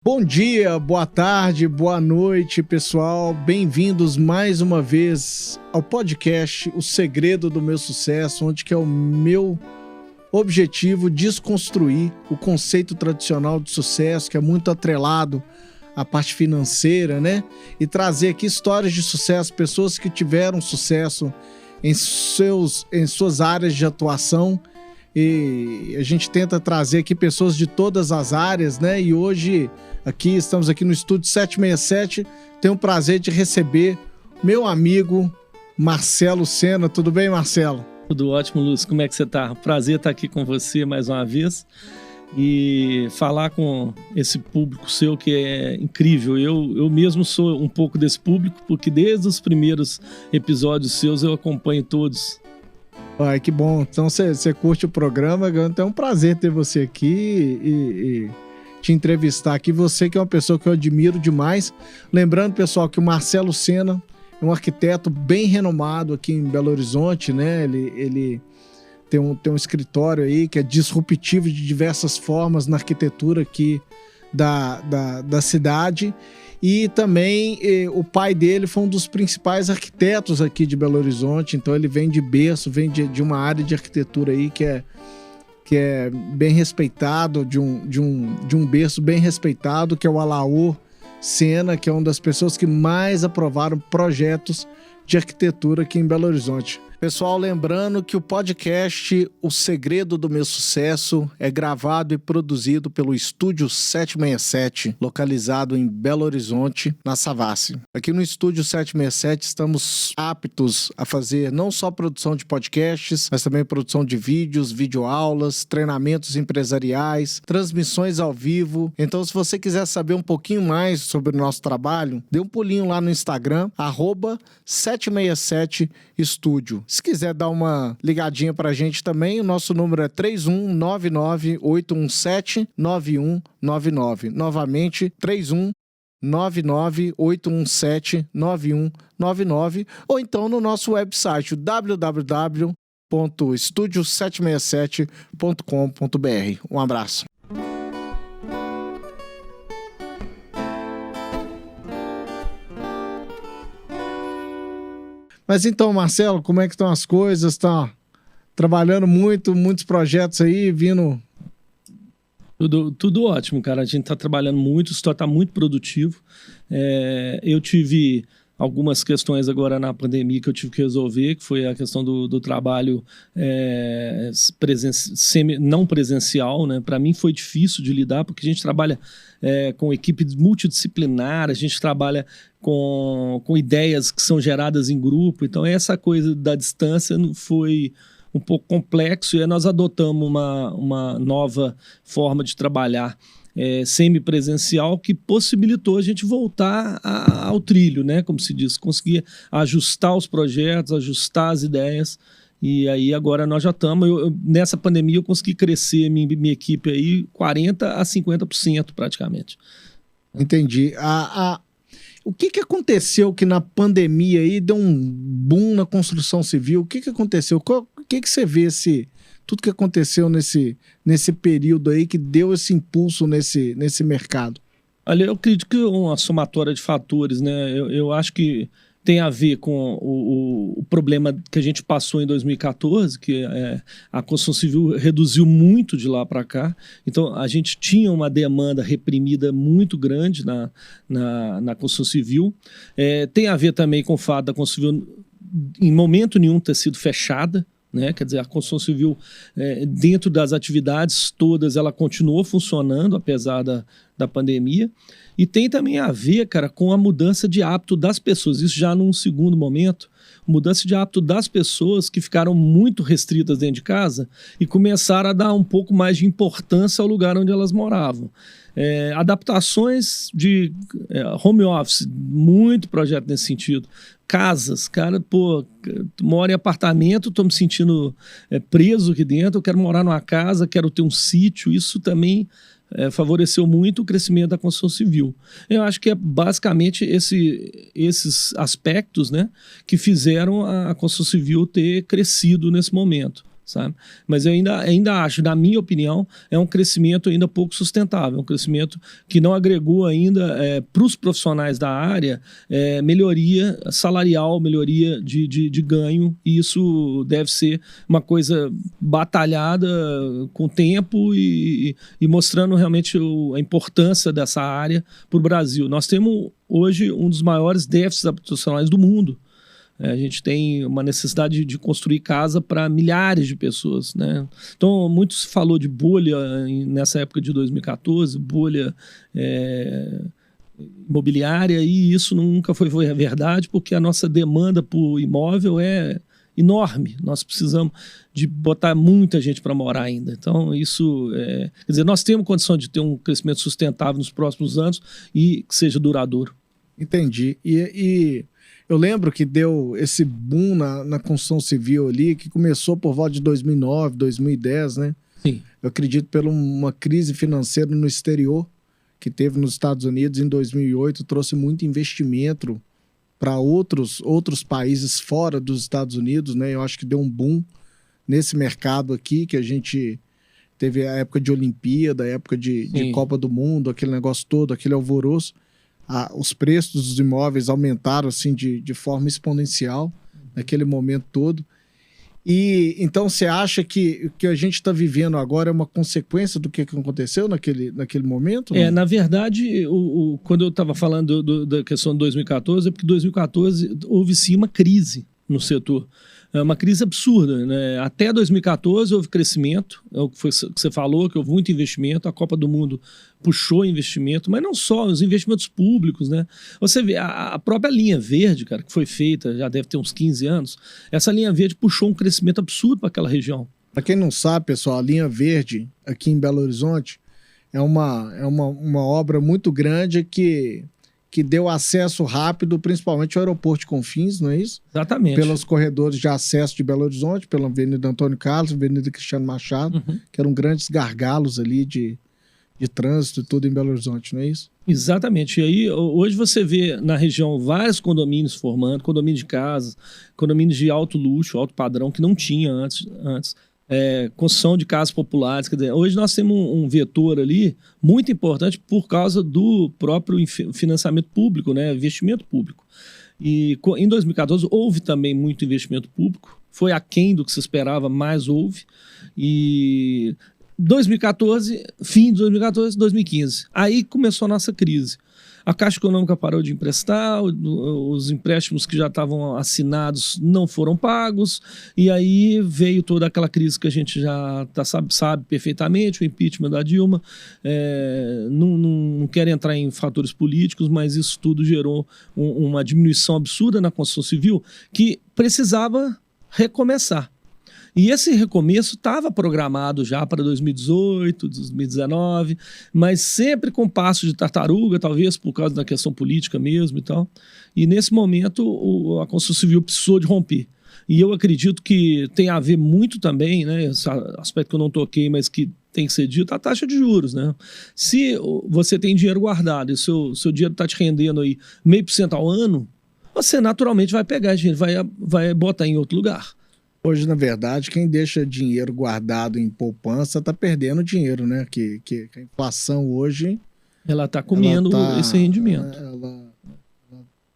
Bom dia, boa tarde, boa noite, pessoal. Bem-vindos mais uma vez ao podcast O Segredo do Meu Sucesso, onde que é o meu objetivo desconstruir o conceito tradicional de sucesso, que é muito atrelado à parte financeira, né? E trazer aqui histórias de sucesso, pessoas que tiveram sucesso em suas áreas de atuação. E a gente tenta trazer aqui pessoas de todas as áreas, né? E hoje estamos aqui no Estúdio 767. Tenho o prazer de receber meu amigo Marcelo Sena. Tudo bem, Marcelo? Tudo ótimo, Lúcio. Como é que você tá? Prazer estar aqui com você mais uma vez e falar com esse público seu que é incrível. Eu mesmo sou um pouco desse público, porque desde os primeiros episódios seus eu acompanho todos. Ai, que bom. Então você curte o programa, então é um prazer ter você aqui e te entrevistar aqui. Você que é uma pessoa que eu admiro demais. Lembrando, pessoal, que o Marcelo Sena é um arquiteto bem renomado aqui em Belo Horizonte, né? Ele tem um escritório aí que é disruptivo de diversas formas na arquitetura aqui da cidade. E também o pai dele foi um dos principais arquitetos aqui de Belo Horizonte, então ele vem de berço, vem de uma área de arquitetura aí que é bem respeitado, de um berço bem respeitado, que é o Alaor Sena, que é uma das pessoas que mais aprovaram projetos de arquitetura aqui em Belo Horizonte. Pessoal, lembrando que o podcast O Segredo do Meu Sucesso é gravado e produzido pelo Estúdio 767, localizado em Belo Horizonte, na Savassi. Aqui no Estúdio 767 estamos aptos a fazer não só produção de podcasts, mas também produção de vídeos, videoaulas, treinamentos empresariais, transmissões ao vivo. Então, se você quiser saber um pouquinho mais sobre o nosso trabalho, dê um pulinho lá no Instagram, @767estúdio. Se quiser dar uma ligadinha pra gente também, o nosso número é 3199-817-9199. Novamente, 3199-817-9199. Ou então no nosso website, www.estudio767.com.br. Um abraço. Mas então, Marcelo, como é que estão as coisas? Tá trabalhando muitos projetos aí, vindo... Tudo ótimo, cara. A gente está trabalhando muito, o escritório está muito produtivo. Eu tive algumas questões agora na pandemia que eu tive que resolver, que foi a questão do trabalho não presencial, né? Para mim foi difícil de lidar, porque a gente trabalha com equipe multidisciplinar, a gente trabalha com ideias que são geradas em grupo. Então essa coisa da distância foi um pouco complexo e aí nós adotamos uma nova forma de trabalhar semipresencial que possibilitou a gente voltar ao trilho, né? Como se diz, conseguir ajustar os projetos, ajustar as ideias. E aí agora nós já estamos, nessa pandemia eu consegui crescer minha equipe aí 40% a 50% praticamente. Entendi. O que aconteceu que na pandemia aí deu um boom na construção civil? O que aconteceu? O que você vê tudo que aconteceu nesse período aí que deu esse impulso nesse mercado? Olha, eu acredito que uma somatória de fatores, né? Eu acho que tem a ver com o problema que a gente passou em 2014, que a construção civil reduziu muito de lá para cá. Então, a gente tinha uma demanda reprimida muito grande na construção civil. Tem a ver também com o fato da construção civil, em momento nenhum, ter sido fechada, né? Quer dizer, a construção civil, dentro das atividades todas, ela continuou funcionando, apesar da pandemia. E tem também a ver, cara, com a mudança de hábito das pessoas. Isso já num segundo momento, mudança de hábito das pessoas que ficaram muito restritas dentro de casa e começaram a dar um pouco mais de importância ao lugar onde elas moravam. Adaptações de home office, muito projeto nesse sentido. Casas, cara, moro em apartamento, tô me sentindo preso aqui dentro, eu quero morar numa casa, quero ter um sítio. Isso também favoreceu muito o crescimento da construção civil. Eu acho que é basicamente esses aspectos, né, que fizeram a construção civil ter crescido nesse momento. sabe? Mas eu ainda acho, na minha opinião, é um crescimento ainda pouco sustentável, um crescimento que não agregou ainda para os profissionais da área melhoria salarial, melhoria de ganho, e isso deve ser uma coisa batalhada com o tempo e mostrando realmente a importância dessa área para o Brasil. Nós temos hoje um dos maiores déficits habitacionais do mundo. A gente tem uma necessidade de construir casa para milhares de pessoas, né? Então, muito se falou de bolha nessa época de 2014, bolha imobiliária, e isso nunca foi verdade, porque a nossa demanda por imóvel é enorme. Nós precisamos de botar muita gente para morar ainda. Então, isso quer dizer, nós temos condição de ter um crescimento sustentável nos próximos anos e que seja duradouro. Entendi. E eu lembro que deu esse boom na construção civil ali, que começou por volta de 2009, 2010, né? Sim. Eu acredito por uma crise financeira no exterior que teve nos Estados Unidos em 2008, trouxe muito investimento para outros países fora dos Estados Unidos, né? Eu acho que deu um boom nesse mercado aqui, que a gente teve a época de Olimpíada, a época de Copa do Mundo, aquele negócio todo, aquele alvoroço. Os preços dos imóveis aumentaram assim de forma exponencial naquele momento todo. E então você acha que o que a gente está vivendo agora é uma consequência do que aconteceu naquele momento? Não? Na verdade, quando eu estava falando da questão de 2014, é porque em 2014 houve sim uma crise no setor. É uma crise absurda, né? Até 2014 houve crescimento, é o que você falou, que houve muito investimento, a Copa do Mundo puxou investimento, mas não só, os investimentos públicos, né? Você vê, a própria linha verde, cara, que foi feita, já deve ter uns 15 anos, essa linha verde puxou um crescimento absurdo para aquela região. Para quem não sabe, pessoal, a linha verde aqui em Belo Horizonte é uma obra muito grande que deu acesso rápido, principalmente ao aeroporto de Confins, não é isso? Exatamente. Pelos corredores de acesso de Belo Horizonte, pela Avenida Antônio Carlos, Avenida Cristiano Machado, que eram grandes gargalos ali de trânsito e tudo em Belo Horizonte, não é isso? Exatamente. E aí, hoje você vê na região vários condomínios formando, condomínios de casas, condomínios de alto luxo, alto padrão, que não tinha antes. Construção de casas populares. Quer dizer, hoje nós temos um vetor ali muito importante por causa do próprio financiamento público, né? Investimento público. E em 2014 houve também muito investimento público, foi aquém do que se esperava, mas houve. E 2014, fim de 2014, 2015. Aí começou a nossa crise. A Caixa Econômica parou de emprestar, os empréstimos que já estavam assinados não foram pagos, e aí veio toda aquela crise que a gente já sabe perfeitamente, o impeachment da Dilma. Não quero entrar em fatores políticos, mas isso tudo gerou uma diminuição absurda na construção civil que precisava recomeçar. E esse recomeço estava programado já para 2018, 2019, mas sempre com passo de tartaruga, talvez por causa da questão política mesmo e tal. E nesse momento a construção civil precisou de romper. E eu acredito que tem a ver muito também, né, esse aspecto que eu não toquei, mas que tem que ser dito, a taxa de juros, né? Se você tem dinheiro guardado e seu dinheiro está te rendendo aí 0,5% ao ano, você naturalmente vai pegar dinheiro, vai botar em outro lugar. Hoje, na verdade, quem deixa dinheiro guardado em poupança está perdendo dinheiro, né? Que a inflação hoje... Ela está comendo esse rendimento.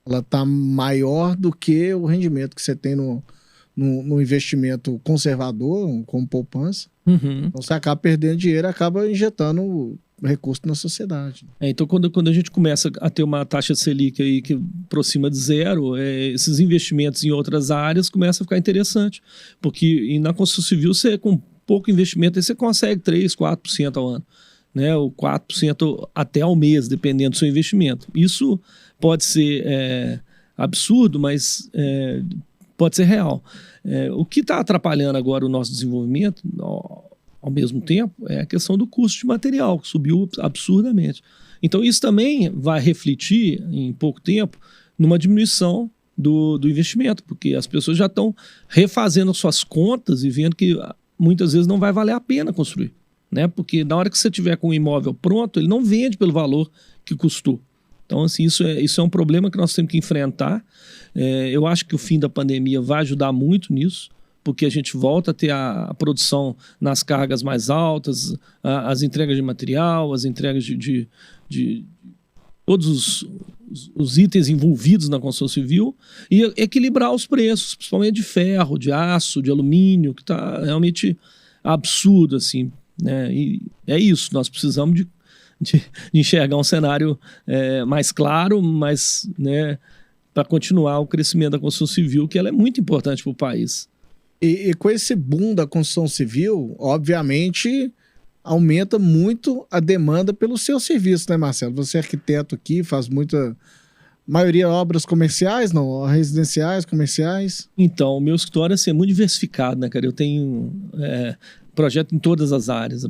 Ela está maior do que o rendimento que você tem no investimento conservador, como poupança. Uhum. Então você acaba perdendo dinheiro e acaba injetando recurso na sociedade. Então, quando a gente começa a ter uma taxa Selic aí que aproxima de zero, esses investimentos em outras áreas começam a ficar interessante. Porque na construção civil, você com pouco investimento, aí você consegue 3%, 4% ao ano. Né? Ou 4% até ao mês, dependendo do seu investimento. Isso pode ser absurdo, mas pode ser real. O que está atrapalhando agora o nosso desenvolvimento, ao mesmo tempo, é a questão do custo de material, que subiu absurdamente. Então, isso também vai refletir, em pouco tempo, numa diminuição do investimento, porque as pessoas já estão refazendo suas contas e vendo que muitas vezes não vai valer a pena construir. Né? Porque na hora que você tiver com o imóvel pronto, ele não vende pelo valor que custou. Então, assim, isso é um problema que nós temos que enfrentar. Eu acho que o fim da pandemia vai ajudar muito nisso, porque a gente volta a ter a produção nas cargas mais altas, as entregas de material, as entregas de todos os itens envolvidos na construção civil, e equilibrar os preços, principalmente de ferro, de aço, de alumínio, que está realmente absurdo, assim, né? E é isso, nós precisamos de enxergar um cenário mais claro, mas, né, para continuar o crescimento da construção civil, que ela é muito importante para o país. E com esse boom da construção civil, obviamente, aumenta muito a demanda pelo seu serviço, né, Marcelo? Você é arquiteto aqui, faz maioria obras comerciais, não? Residenciais, comerciais? Então, o meu escritório assim, é muito diversificado, né, cara? Eu tenho projeto em todas as áreas,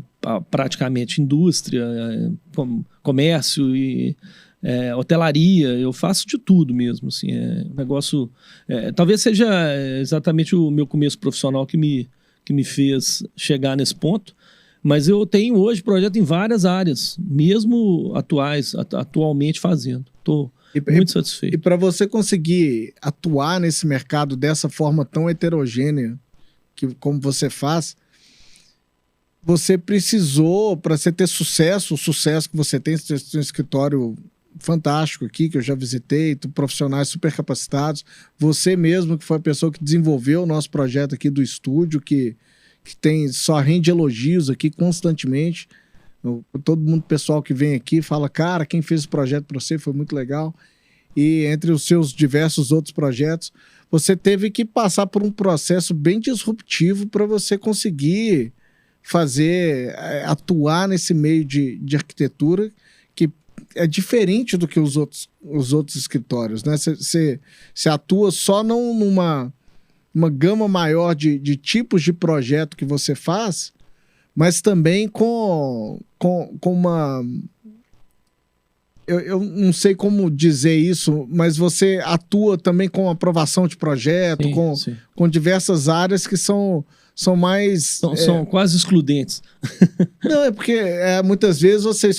praticamente indústria, comércio e hotelaria, eu faço de tudo mesmo, assim, um negócio, talvez seja exatamente o meu começo profissional que me fez chegar nesse ponto, mas eu tenho hoje projeto em várias áreas, mesmo atualmente fazendo, estou muito satisfeito. E para você conseguir atuar nesse mercado dessa forma tão heterogênea, como você faz, você precisou, para você ter sucesso, o sucesso que você tem um escritório fantástico aqui, que eu já visitei, profissionais super capacitados, você mesmo que foi a pessoa que desenvolveu o nosso projeto aqui do estúdio, que só rende elogios aqui constantemente, todo mundo, pessoal que vem aqui fala, cara, quem fez esse projeto para você foi muito legal, e entre os seus diversos outros projetos, você teve que passar por um processo bem disruptivo para você conseguir atuar nesse meio de arquitetura, que é diferente do que os outros escritórios, né? Você atua só numa gama maior de tipos de projeto que você faz, mas também com uma... Eu não sei como dizer isso, mas você atua também com aprovação de projeto, sim. Com diversas áreas que são mais... São quase excludentes. Não, é porque muitas vezes você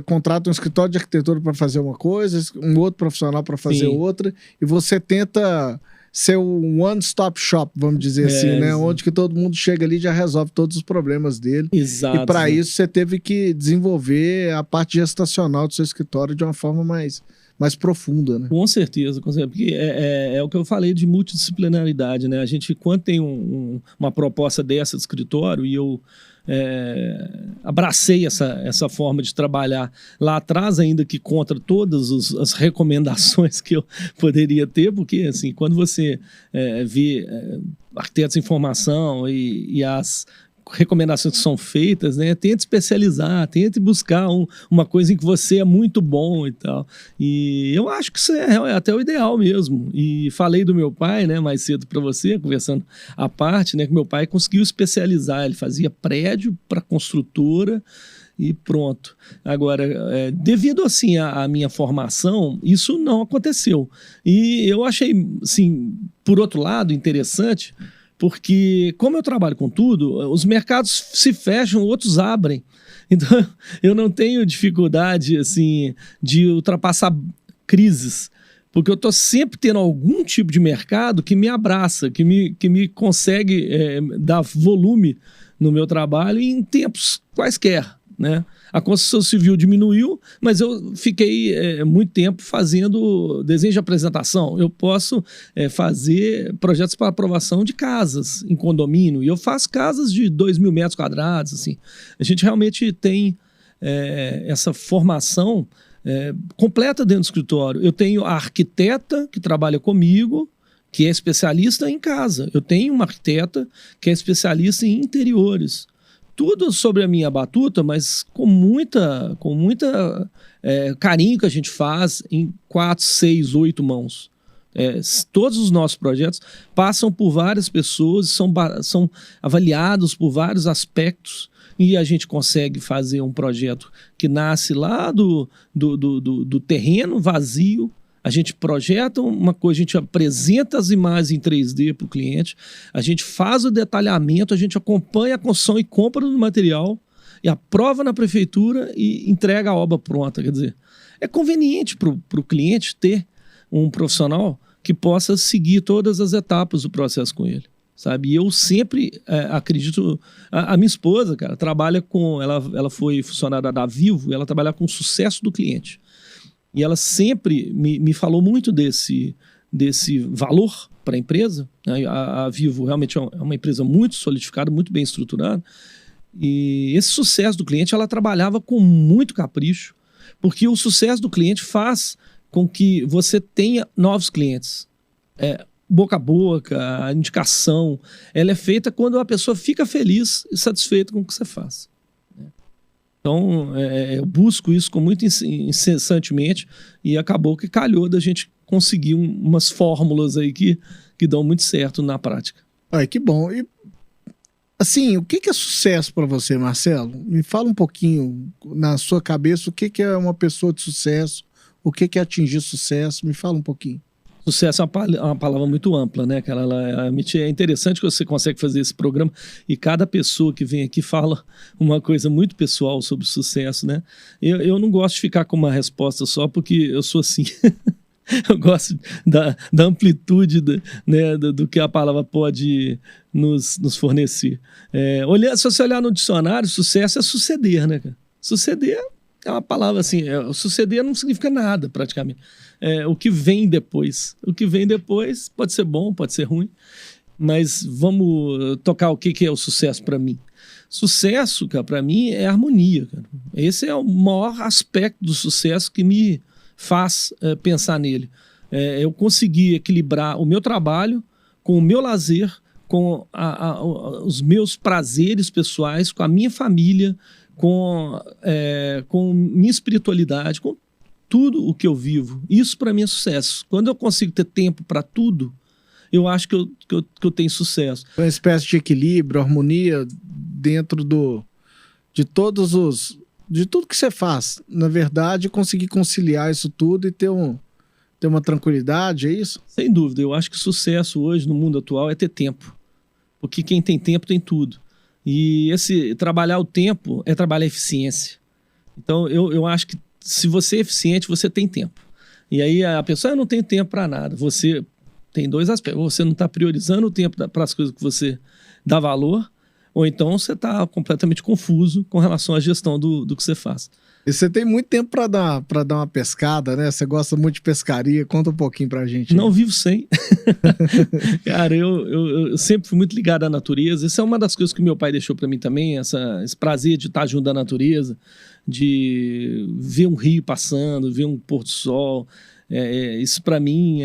contrata um escritório de arquitetura para fazer uma coisa, um outro profissional para fazer outra, e você tenta ser um one-stop shop, vamos dizer assim, né? Onde que todo mundo chega ali e já resolve todos os problemas dele. Exato. E para isso você teve que desenvolver a parte gestacional do seu escritório de uma forma mais profunda, né? Com certeza, porque é o que eu falei de multidisciplinaridade, né? A gente, quando tem uma proposta dessa de escritório, e eu abracei essa forma de trabalhar lá atrás, ainda que contra todas as recomendações que eu poderia ter, porque assim, quando você vê arquitetos em formação e as recomendações que são feitas, né? Tente especializar, tente buscar uma coisa em que você é muito bom e tal. E eu acho que isso é até o ideal mesmo. E falei do meu pai, né, mais cedo para você, conversando à parte, né, que meu pai conseguiu especializar, ele fazia prédio para construtora e pronto. Agora, devido assim à minha formação, isso não aconteceu. E eu achei, assim, por outro lado, interessante, porque como eu trabalho com tudo, os mercados se fecham, outros abrem. Então, eu não tenho dificuldade assim, de ultrapassar crises, porque eu estou sempre tendo algum tipo de mercado que me abraça, que me consegue dar volume no meu trabalho em tempos quaisquer, né? A construção civil diminuiu, mas eu fiquei muito tempo fazendo desenho de apresentação. Eu posso fazer projetos para aprovação de casas em condomínio, e eu faço casas de 2.000 metros quadrados. Assim. A gente realmente tem essa formação completa dentro do escritório. Eu tenho a arquiteta que trabalha comigo, que é especialista em casa. Eu tenho uma arquiteta que é especialista em interiores. Tudo sobre a minha batuta, mas com muita carinho que a gente faz em 4, 6, 8 mãos. Todos os nossos projetos passam por várias pessoas, são avaliados por vários aspectos, e a gente consegue fazer um projeto que nasce lá do terreno vazio. A gente projeta uma coisa, a gente apresenta as imagens em 3D para o cliente, a gente faz o detalhamento, a gente acompanha a construção e compra do material, e aprova na prefeitura e entrega a obra pronta. Quer dizer, é conveniente para o cliente ter um profissional que possa seguir todas as etapas do processo com ele. sabe? E eu sempre acredito... A minha esposa, cara, trabalha com... Ela foi funcionária da Vivo, ela trabalha com o sucesso do cliente. E ela sempre me falou muito desse valor para a empresa. Né? A Vivo realmente é uma empresa muito solidificada, muito bem estruturada. E esse sucesso do cliente, ela trabalhava com muito capricho, porque o sucesso do cliente faz com que você tenha novos clientes. Boca a boca, a indicação, ela é feita quando a pessoa fica feliz e satisfeita com o que você faz. Então, eu busco isso com muito incessantemente e acabou que calhou da gente conseguir umas fórmulas aí que dão muito certo na prática. Ai, que bom. E, assim, o que é sucesso para você, Marcelo? Me fala um pouquinho, na sua cabeça, o que é uma pessoa de sucesso, o que é atingir sucesso, me fala um pouquinho. Sucesso é uma palavra muito ampla, né, cara? É interessante que você consegue fazer esse programa e cada pessoa que vem aqui fala uma coisa muito pessoal sobre sucesso, né? Eu não gosto de ficar com uma resposta só porque eu sou assim. Eu gosto da amplitude do que a palavra pode nos fornecer. Se você olhar no dicionário, sucesso é suceder, né, cara? Suceder é uma palavra assim, suceder não significa nada, praticamente. O que vem depois. O que vem depois pode ser bom, pode ser ruim, mas vamos tocar o que é o sucesso para mim. Sucesso, cara, para mim é harmonia, cara. Esse é o maior aspecto do sucesso que me faz pensar nele. Eu conseguir equilibrar o meu trabalho com o meu lazer, com os meus prazeres pessoais, com a minha família, com minha espiritualidade, com tudo o que eu vivo. Isso para mim é sucesso. Quando eu consigo ter tempo para tudo, eu acho que eu tenho sucesso. Uma espécie de equilíbrio, harmonia dentro de tudo que você faz. Na verdade, conseguir conciliar isso tudo e ter uma tranquilidade, é isso? Sem dúvida. Eu acho que sucesso hoje no mundo atual é ter tempo. Porque quem tem tempo tem tudo. E trabalhar o tempo é trabalhar a eficiência. Então, eu acho que se você é eficiente, você tem tempo. E aí a pessoa não tem tempo para nada. Você tem dois aspectos. Você não está priorizando o tempo para as coisas que você dá valor, ou então você está completamente confuso com relação à gestão do que você faz. E você tem muito tempo para dar uma pescada, né? Você gosta muito de pescaria. Conta um pouquinho pra gente. Não vivo sem. Cara, eu sempre fui muito ligado à natureza. Isso é uma das coisas que meu pai deixou para mim também, esse prazer de estar junto da natureza, de ver um rio passando, ver um pôr do sol. Isso para mim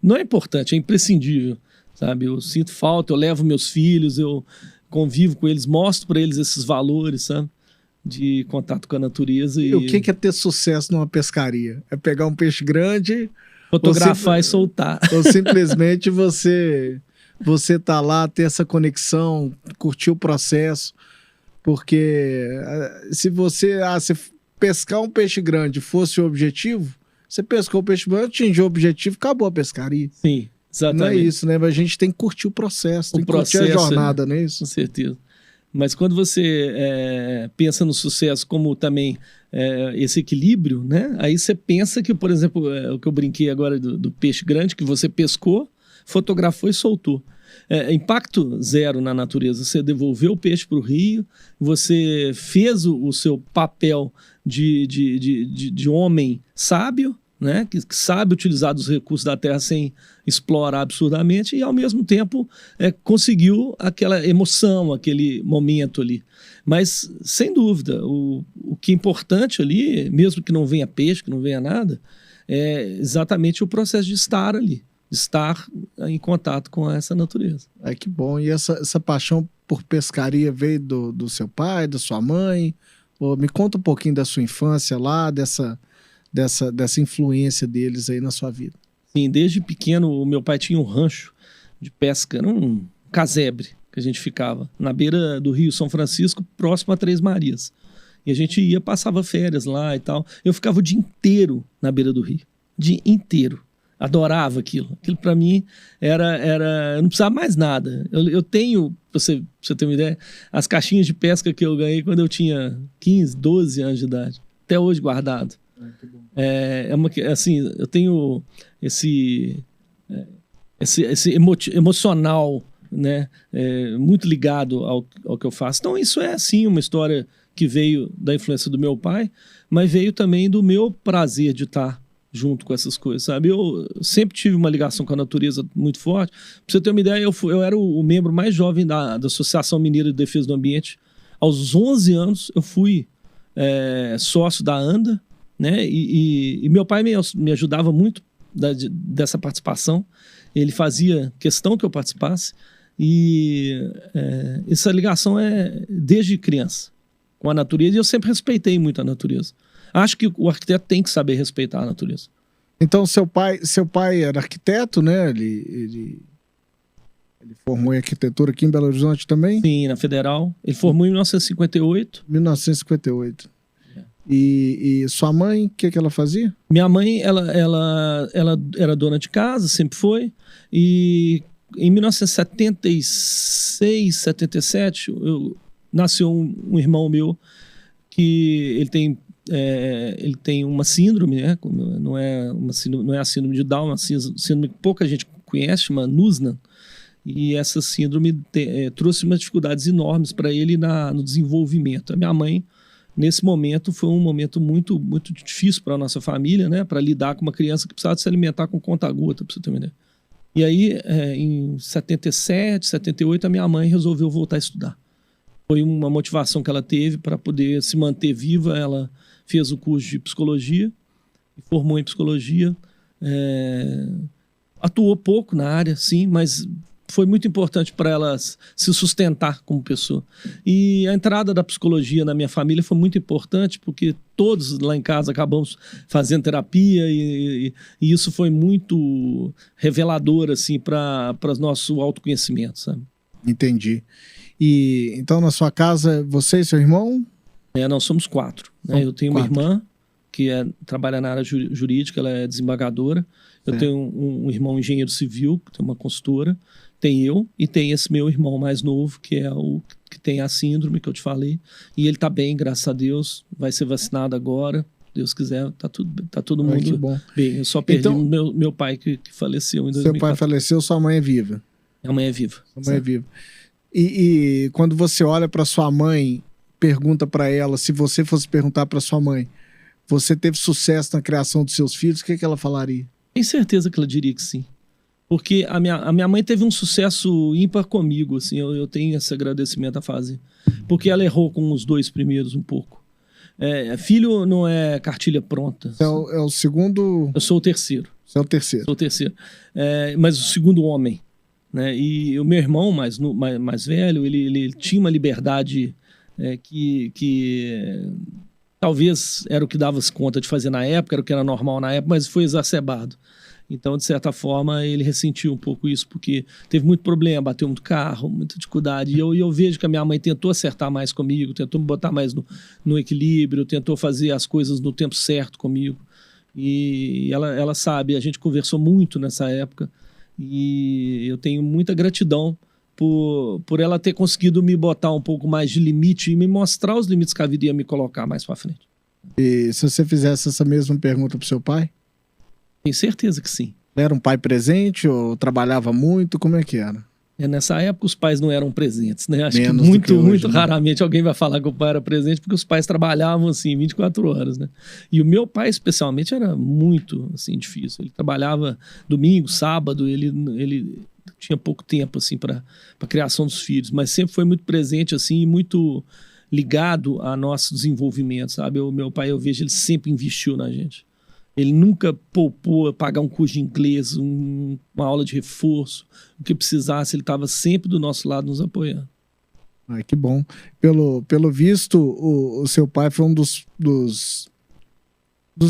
não é importante, é imprescindível, sabe? Eu sinto falta, eu levo meus filhos, eu convivo com eles, mostro para eles esses valores, sabe? De contato com a natureza. E o que é ter sucesso numa pescaria? É pegar um peixe grande, fotografar e soltar. Ou simplesmente você tá lá, ter essa conexão, curtir o processo, porque se pescar um peixe grande fosse o objetivo, você pescou o peixe grande, atingiu o objetivo, acabou a pescaria. Sim, exatamente. Não é isso, né? Mas a gente tem que curtir o processo, tem que curtir a jornada, não é isso? Com certeza. Mas quando você pensa no sucesso como também esse equilíbrio, né? Aí você pensa que, por exemplo, o que eu brinquei agora do peixe grande, que você pescou, fotografou e soltou. Impacto zero na natureza. Você devolveu o peixe para o rio, você fez o seu papel de homem sábio, né? Que sabe utilizar os recursos da terra sem explorar absurdamente e, ao mesmo tempo, conseguiu aquela emoção, aquele momento ali. Mas, sem dúvida, o que é importante ali, mesmo que não venha peixe, que não venha nada, é exatamente o processo de estar ali, de estar em contato com essa natureza. Que bom. E essa paixão por pescaria veio do seu pai, da sua mãe? Me conta um pouquinho da sua infância lá, dessa influência deles aí na sua vida. Sim, desde pequeno o meu pai tinha um rancho de pesca, era um casebre que a gente ficava na beira do Rio São Francisco, próximo a Três Marias. E a gente passava férias lá e tal. Eu ficava o dia inteiro na beira do rio, o dia inteiro. Adorava aquilo. Aquilo para mim era... Eu não precisava mais nada. Eu tenho, pra você ter uma ideia, as caixinhas de pesca que eu ganhei quando eu tinha 15, 12 anos de idade. Até hoje guardado. Assim, eu tenho esse emocional né? Muito ligado ao que eu faço. Então isso é, sim, uma história que veio da influência do meu pai, mas veio também do meu prazer de estar junto com essas coisas, sabe? Eu sempre tive uma ligação com a natureza muito forte. Pra você ter uma ideia, eu era o membro mais jovem da Associação Mineira de Defesa do Ambiente. Aos 11 anos, eu fui sócio da ANDA, né? E meu pai me ajudava muito dessa participação. Ele fazia questão que eu participasse. E essa ligação é desde criança com a natureza. E eu sempre respeitei muito a natureza. Acho que o arquiteto tem que saber respeitar a natureza. Então, seu pai era arquiteto, né? Ele formou em arquitetura aqui em Belo Horizonte também? Sim, na Federal. Ele formou em 1958. 1958. E sua mãe, o que ela fazia? Minha mãe, ela era dona de casa, sempre foi. E em 1976, 77, nasceu um irmão meu que ele tem uma síndrome, né? Não é a síndrome de Down, é uma síndrome que pouca gente conhece, chama Nusnan. E essa síndrome trouxe umas dificuldades enormes para ele no desenvolvimento. A minha mãe, nesse momento, foi um momento muito, muito difícil para a nossa família, né? Para lidar com uma criança que precisava se alimentar com conta-gota, para você ter uma ideia. E aí, em 77, 78, a minha mãe resolveu voltar a estudar. Foi uma motivação que ela teve para poder se manter viva. Ela fez o curso de psicologia, formou em psicologia, atuou pouco na área, sim, mas foi muito importante para ela se sustentar como pessoa. E a entrada da psicologia na minha família foi muito importante, porque todos lá em casa acabamos fazendo terapia e isso foi muito revelador assim, para o nosso autoconhecimento, sabe? Entendi. E então, na sua casa, você e seu irmão? Nós somos 4. Né? Eu tenho 4. uma irmã que trabalha na área jurídica, ela é desembargadora. Eu tenho um irmão engenheiro civil, que tem uma consultora. Tem eu e tem esse meu irmão mais novo, que é o que tem a síndrome que eu te falei. E ele tá bem, graças a Deus. Vai ser vacinado agora. Deus quiser, tá todo mundo que bom. bem. Eu só perdi meu pai que faleceu em 2014. Seu pai faleceu, sua mãe é viva? Minha mãe é viva. Sua mãe é viva. E quando você olha para sua mãe, pergunta para ela, se você fosse perguntar para sua mãe, você teve sucesso na criação dos seus filhos, o que ela falaria? Tenho certeza que ela diria que sim. Porque a minha mãe teve um sucesso ímpar comigo, assim, eu tenho esse agradecimento a fazer. Porque ela errou com os 2 primeiros um pouco. Filho não é cartilha pronta. É o segundo... Eu sou o terceiro. Você é o terceiro. Sou o terceiro. Mas o segundo homem. Né? E o meu irmão mais velho, ele tinha uma liberdade que talvez era o que dava conta de fazer na época, era o que era normal na época, mas foi exacerbado. Então, de certa forma, ele ressentiu um pouco isso, porque teve muito problema, bateu muito carro, muita dificuldade. E eu vejo que a minha mãe tentou acertar mais comigo, tentou me botar mais no equilíbrio, tentou fazer as coisas no tempo certo comigo. E ela sabe, a gente conversou muito nessa época, e eu tenho muita gratidão por ela ter conseguido me botar um pouco mais de limite e me mostrar os limites que a vida ia me colocar mais para frente. E se você fizesse essa mesma pergunta pro seu pai? Tenho certeza que sim. Era um pai presente ou trabalhava muito? Como é que era? Nessa época os pais não eram presentes, né? Acho Menos que muito, hoje, muito né? raramente alguém vai falar que o pai era presente, porque os pais trabalhavam assim 24 horas, né? E o meu pai especialmente era muito assim difícil. Ele trabalhava domingo, sábado, ele tinha pouco tempo assim para a criação dos filhos, mas sempre foi muito presente assim e muito ligado a nosso desenvolvimento, sabe? O meu pai, eu vejo, ele sempre investiu na gente. Ele nunca poupou a pagar um curso de inglês, uma aula de reforço, o que precisasse, ele estava sempre do nosso lado nos apoiando. Ai, que bom. Pelo visto, o seu pai foi um dos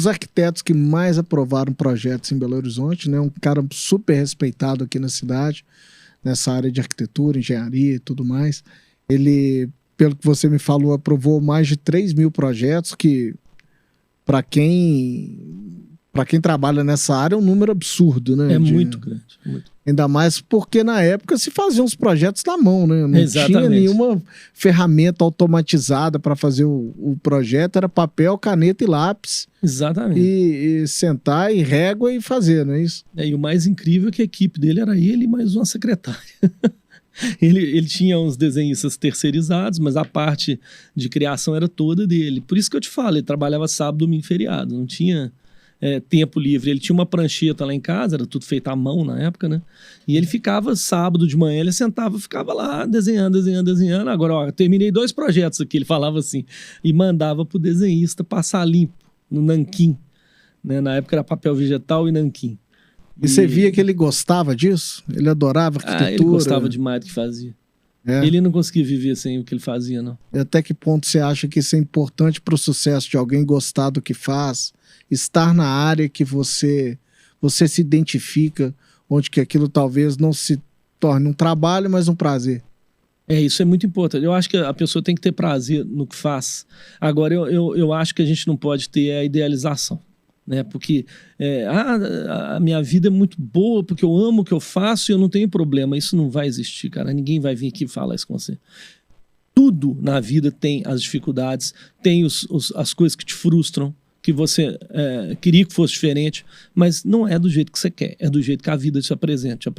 arquitetos que mais aprovaram projetos em Belo Horizonte, né? Um cara super respeitado aqui na cidade, nessa área de arquitetura, engenharia e tudo mais. Ele, pelo que você me falou, aprovou mais de 3.000 projetos, que para quem trabalha nessa área é um número absurdo, né? Muito grande. Muito. Ainda mais porque na época se faziam os projetos na mão, né? Não tinha nenhuma ferramenta automatizada para fazer o projeto, era papel, caneta e lápis. Exatamente. E sentar e régua e fazer, não é isso? E o mais incrível é que a equipe dele era ele e mais uma secretária. Ele tinha uns desenhistas terceirizados, mas a parte de criação era toda dele. Por isso que eu te falo, ele trabalhava sábado, domingo, feriado. Não tinha tempo livre. Ele tinha uma prancheta lá em casa, era tudo feito à mão na época, né? E ele ficava sábado de manhã, ele sentava, ficava lá desenhando. Agora, ó, terminei 2 projetos aqui, ele falava assim, e mandava pro desenhista passar limpo no nanquim. Né? Na época era papel vegetal e nanquim. E você via que ele gostava disso? Ele adorava arquitetura? Ele gostava demais do que fazia. Ele não conseguia viver sem o que ele fazia, não. E até que ponto você acha que isso é importante para o sucesso de alguém gostar do que faz, estar na área que você se identifica, onde que aquilo talvez não se torne um trabalho, mas um prazer? Isso é muito importante. Eu acho que a pessoa tem que ter prazer no que faz. Agora, eu acho que a gente não pode ter a idealização. Né? Porque a minha vida é muito boa, porque eu amo o que eu faço e eu não tenho problema. Isso não vai existir, cara. Ninguém vai vir aqui falar isso com você. Tudo na vida tem as dificuldades, tem as coisas que te frustram, que você queria que fosse diferente, mas não é do jeito que você quer, é do jeito que a vida te apresenta.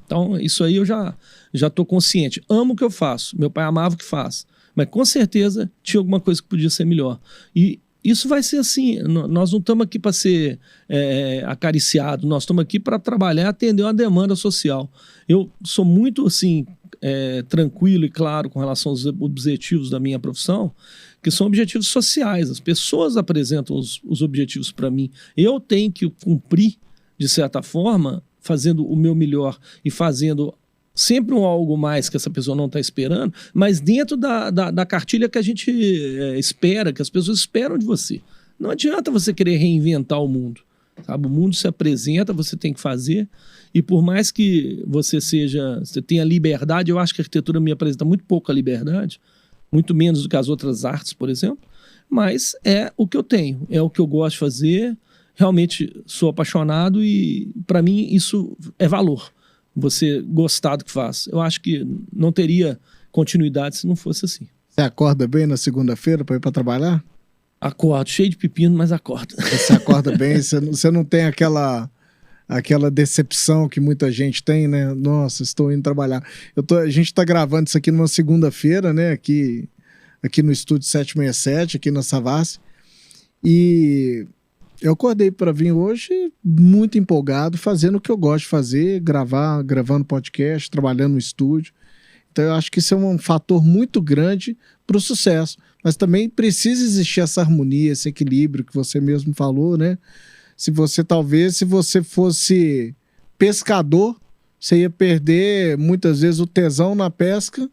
Então, isso aí eu já estou consciente. Amo o que eu faço, meu pai amava o que faz, mas com certeza tinha alguma coisa que podia ser melhor. E isso vai ser assim, nós não estamos aqui para ser acariciado, nós estamos aqui para trabalhar, atender uma demanda social. Eu sou muito assim, tranquilo e claro com relação aos objetivos da minha profissão, que são objetivos sociais. As pessoas apresentam os objetivos para mim. Eu tenho que cumprir, de certa forma, fazendo o meu melhor e fazendo sempre algo mais que essa pessoa não está esperando, mas dentro da cartilha que a gente espera, que as pessoas esperam de você. Não adianta você querer reinventar o mundo. Sabe? O mundo se apresenta, você tem que fazer, e por mais que você tenha liberdade, eu acho que a arquitetura me apresenta muito pouca liberdade, muito menos do que as outras artes, por exemplo, mas é o que eu tenho, é o que eu gosto de fazer, realmente sou apaixonado e para mim isso é valor, você gostar do que faz. Eu acho que não teria continuidade se não fosse assim. Você acorda bem na segunda-feira para ir para trabalhar? Acordo, cheio de pepino, mas acordo. Você acorda bem, você não tem aquela decepção que muita gente tem, né? Nossa, estou indo trabalhar. A gente está gravando isso aqui numa segunda-feira, né? Aqui no estúdio 767, aqui na Savassi. E eu acordei para vir hoje muito empolgado, fazendo o que eu gosto de fazer, gravando podcast, trabalhando no estúdio. Então eu acho que isso é um fator muito grande para o sucesso. Mas também precisa existir essa harmonia, esse equilíbrio que você mesmo falou, né? Se você fosse pescador, você ia perder muitas vezes o tesão na pesca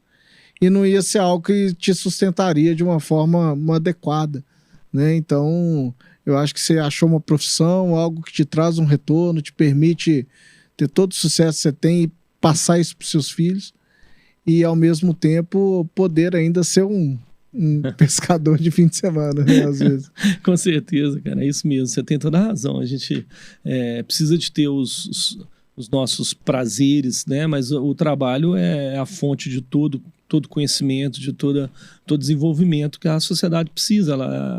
e não ia ser algo que te sustentaria de uma forma adequada, né? Então, eu acho que você achou uma profissão, algo que te traz um retorno, te permite ter todo o sucesso que você tem e passar isso para os seus filhos e, ao mesmo tempo, poder ainda ser um pescador de fim de semana, né, às vezes. Com certeza, cara, é isso mesmo, você tem toda a razão. A gente precisa de ter os nossos prazeres, né? Mas o trabalho é a fonte de todo conhecimento, de todo desenvolvimento que a sociedade precisa.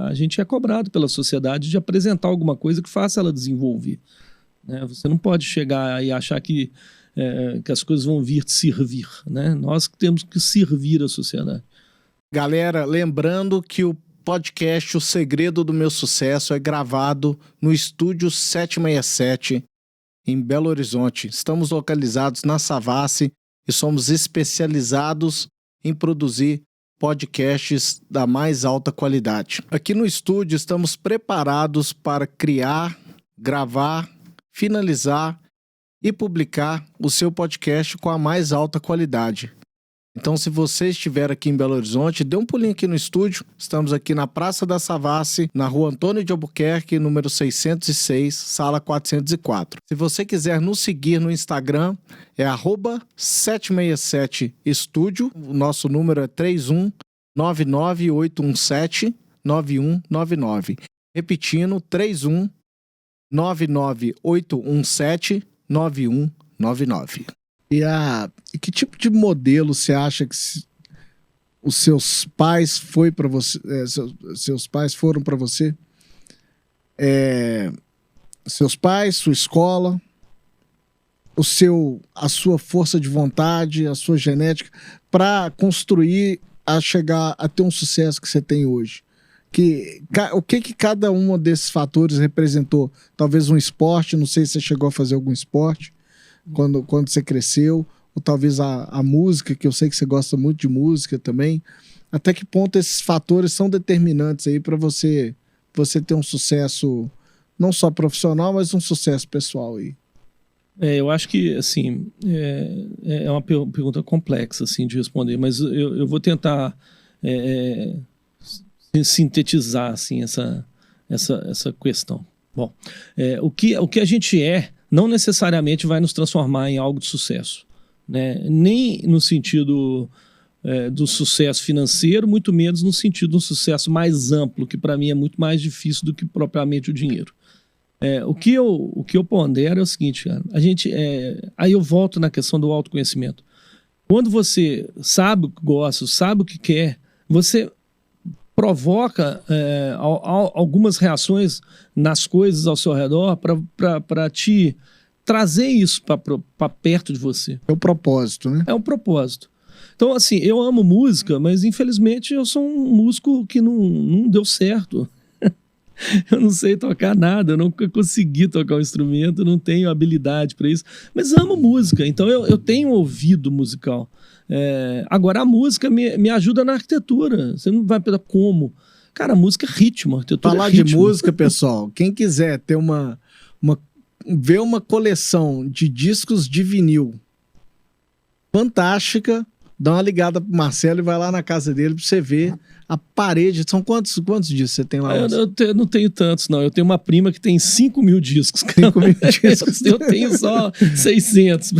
A gente é cobrado pela sociedade de apresentar alguma coisa que faça ela desenvolver, né? Você não pode chegar e achar que as coisas vão vir te servir, né? Nós temos que servir a sociedade. Galera, lembrando que o podcast O Segredo do Meu Sucesso é gravado no estúdio 767 em Belo Horizonte. Estamos localizados na Savassi e somos especializados em produzir podcasts da mais alta qualidade. Aqui no estúdio estamos preparados para criar, gravar, finalizar e publicar o seu podcast com a mais alta qualidade. Então, se você estiver aqui em Belo Horizonte, dê um pulinho aqui no estúdio. Estamos aqui na Praça da Savassi, na Rua Antônio de Albuquerque, número 606, sala 404. Se você quiser nos seguir no Instagram, é @767estúdio. O nosso número é 31998179199. Repetindo, 31998179199. E que tipo de modelo você acha que os seus pais foram para você? Seus pais, sua escola, a sua força de vontade, a sua genética, para construir, a chegar a ter um sucesso que você tem hoje? O que cada um desses fatores representou? Talvez um esporte, não sei se você chegou a fazer algum esporte quando você cresceu, ou talvez a música, que eu sei que você gosta muito de música também. Até que ponto esses fatores são determinantes aí para você ter um sucesso, não só profissional, mas um sucesso pessoal aí? Eu acho que, assim, é uma pergunta complexa, assim, de responder, mas eu vou tentar sintetizar, assim, essa questão. Bom, o que a gente não necessariamente vai nos transformar em algo de sucesso, né? Nem no sentido do sucesso financeiro, muito menos no sentido de um sucesso mais amplo, que para mim é muito mais difícil do que propriamente o dinheiro. O que eu pondero é o seguinte, cara, aí eu volto na questão do autoconhecimento. Quando você sabe o que gosta, sabe o que quer, você provoca algumas reações nas coisas ao seu redor para te trazer isso para perto de você. É o propósito, né? É o propósito. Então, assim, eu amo música, mas infelizmente eu sou um músico que não deu certo. Eu não sei tocar nada, eu nunca consegui tocar um instrumento, não tenho habilidade para isso, mas amo música, então eu tenho ouvido musical. Agora, a música me ajuda na arquitetura. Você não vai pensar como. Cara, a música é ritmo, a arquitetura Falar é ritmo. de música, pessoal, quem quiser ter ver uma coleção de discos de vinil fantástica, dá uma ligada pro Marcelo e vai lá na casa dele pra você ver a parede. São quantos discos você tem lá? Eu não tenho tantos, não. Eu tenho uma prima que tem 5.000 discos. 5.000 discos? Eu tenho só 600.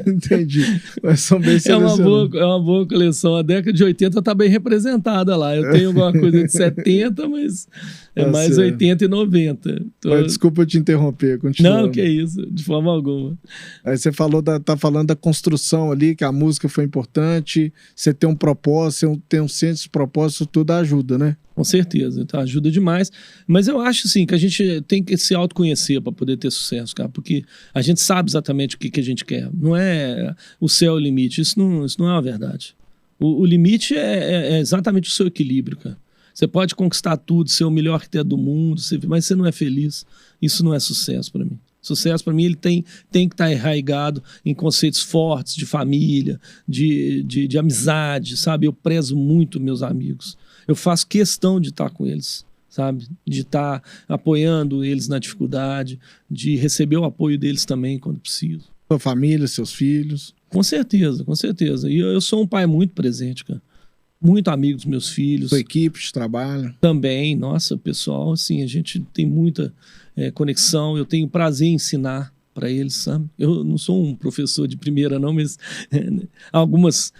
Entendi. Mas são bem selecionados. É uma boa coleção. A década de 80 tá bem representada lá. Eu tenho alguma coisa de 70, mas é mais 80 e 90. Mas desculpa te interromper, continua. Não, que isso, de forma alguma. Aí você tá falando da construção ali, que a música foi importante, você tem um propósito, você tem um senso de propósito, tudo ajuda, né? Com certeza, então ajuda demais. Mas eu acho, assim, que a gente tem que se autoconhecer para poder ter sucesso, cara, porque a gente sabe exatamente o que a gente quer. Não é o céu é o limite, isso não é uma verdade. O limite é exatamente o seu equilíbrio, cara. Você pode conquistar tudo, ser o melhor arquiteto do mundo, mas você não é feliz. Isso não é sucesso para mim. Sucesso, para mim, ele tem que estar enraizado em conceitos fortes de família, de amizade, sabe? Eu prezo muito meus amigos. Eu faço questão de estar com eles, sabe? De estar apoiando eles na dificuldade, de receber o apoio deles também quando preciso. Sua família, seus filhos. Com certeza, com certeza. E eu sou um pai muito presente, cara. Muito amigo dos meus filhos. Sua equipe de trabalho. Também, nossa, pessoal, assim, a gente tem muita conexão. Eu tenho prazer em ensinar para eles, sabe? Eu não sou um professor de primeira, não, mas algumas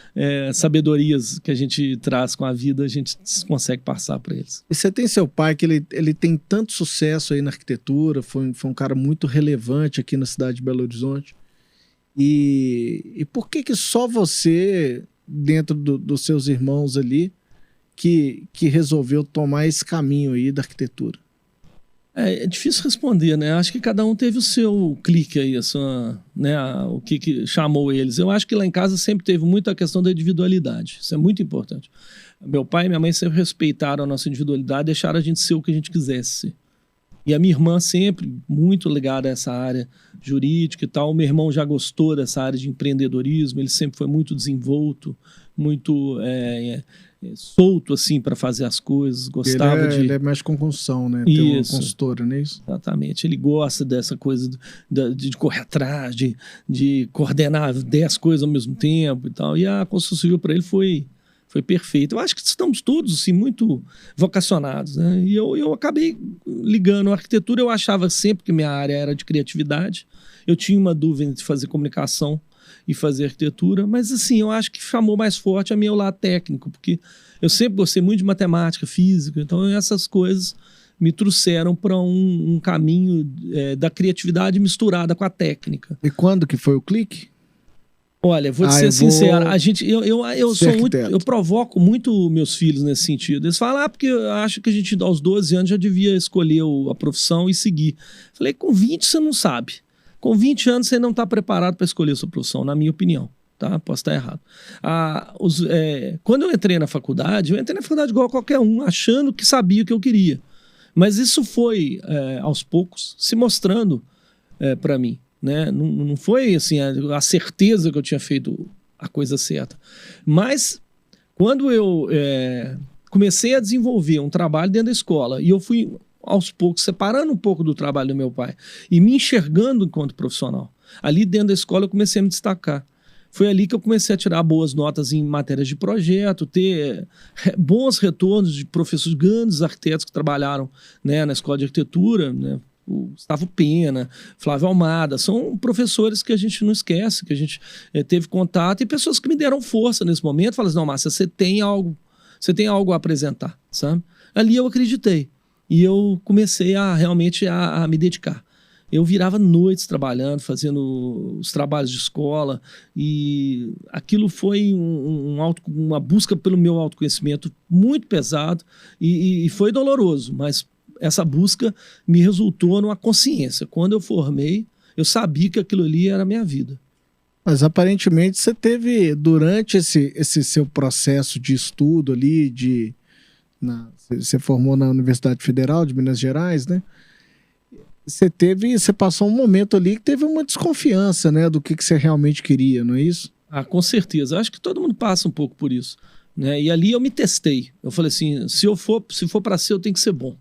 sabedorias que a gente traz com a vida, a gente consegue passar para eles. E você tem seu pai, que ele tem tanto sucesso aí na arquitetura, foi um cara muito relevante aqui na cidade de Belo Horizonte. E por que só você, dentro dos seus irmãos ali, que resolveu tomar esse caminho aí da arquitetura? É difícil responder, né? Acho que cada um teve o seu clique aí, o que chamou eles. Eu acho que lá em casa sempre teve muita questão da individualidade. Isso é muito importante. Meu pai e minha mãe sempre respeitaram a nossa individualidade, deixaram a gente ser o que a gente quisesse ser. E a minha irmã sempre muito ligada a essa área jurídica e tal. O meu irmão já gostou dessa área de empreendedorismo, ele sempre foi muito desenvolto, muito solto assim para fazer as coisas, gostava ele mexe com construção, né? Tem uma consultora, não é isso? Exatamente, ele gosta dessa coisa de correr atrás, de coordenar 10 coisas ao mesmo tempo e tal. E a construção civil para ele foi perfeito. Eu acho que estamos todos assim, muito vocacionados, né? E eu acabei ligando a arquitetura. Eu achava sempre que minha área era de criatividade. Eu tinha uma dúvida de fazer comunicação e fazer arquitetura, mas assim, eu acho que chamou mais forte a meu lado técnico, porque eu sempre gostei muito de matemática, física, então essas coisas me trouxeram para um caminho da criatividade misturada com a técnica. E quando que foi o clique? Olha, vou te ser sincero, eu provoco muito meus filhos nesse sentido. Eles falam, porque eu acho que a gente aos 12 anos já devia escolher a profissão e seguir. Falei, com 20 você não sabe. Com 20 anos, você não está preparado para escolher sua profissão, na minha opinião. Tá? Posso estar errado. Quando eu entrei na faculdade igual a qualquer um, achando que sabia o que eu queria. Mas isso foi, aos poucos, se mostrando para mim. Né? Não foi assim, a certeza que eu tinha feito a coisa certa. Mas, quando eu comecei a desenvolver um trabalho dentro da escola, e eu fui, aos poucos, separando um pouco do trabalho do meu pai e me enxergando enquanto profissional, ali dentro da escola eu comecei a me destacar. Foi ali que eu comecei a tirar boas notas em matérias de projeto, ter bons retornos de professores, grandes arquitetos que trabalharam, né, na escola de arquitetura, né, o Gustavo Pena, Flávio Almada, são professores que a gente não esquece, que a gente teve contato, e pessoas que me deram força nesse momento, falaram assim, não, Márcia, você tem algo a apresentar, sabe? Ali eu acreditei, e eu comecei realmente a me dedicar. Eu virava noites trabalhando, fazendo os trabalhos de escola, e aquilo foi uma busca pelo meu autoconhecimento muito pesado, e foi doloroso, mas essa busca me resultou numa consciência. Quando eu formei, eu sabia que aquilo ali era a minha vida. Mas aparentemente você teve, durante esse seu processo de estudo ali, você formou na Universidade Federal de Minas Gerais, né? Você passou um momento ali que teve uma desconfiança, né, do que você realmente queria, não é isso? Com certeza. Acho que todo mundo passa um pouco por isso, né? E ali eu me testei. Eu falei assim, se for para ser, eu tenho que ser bom.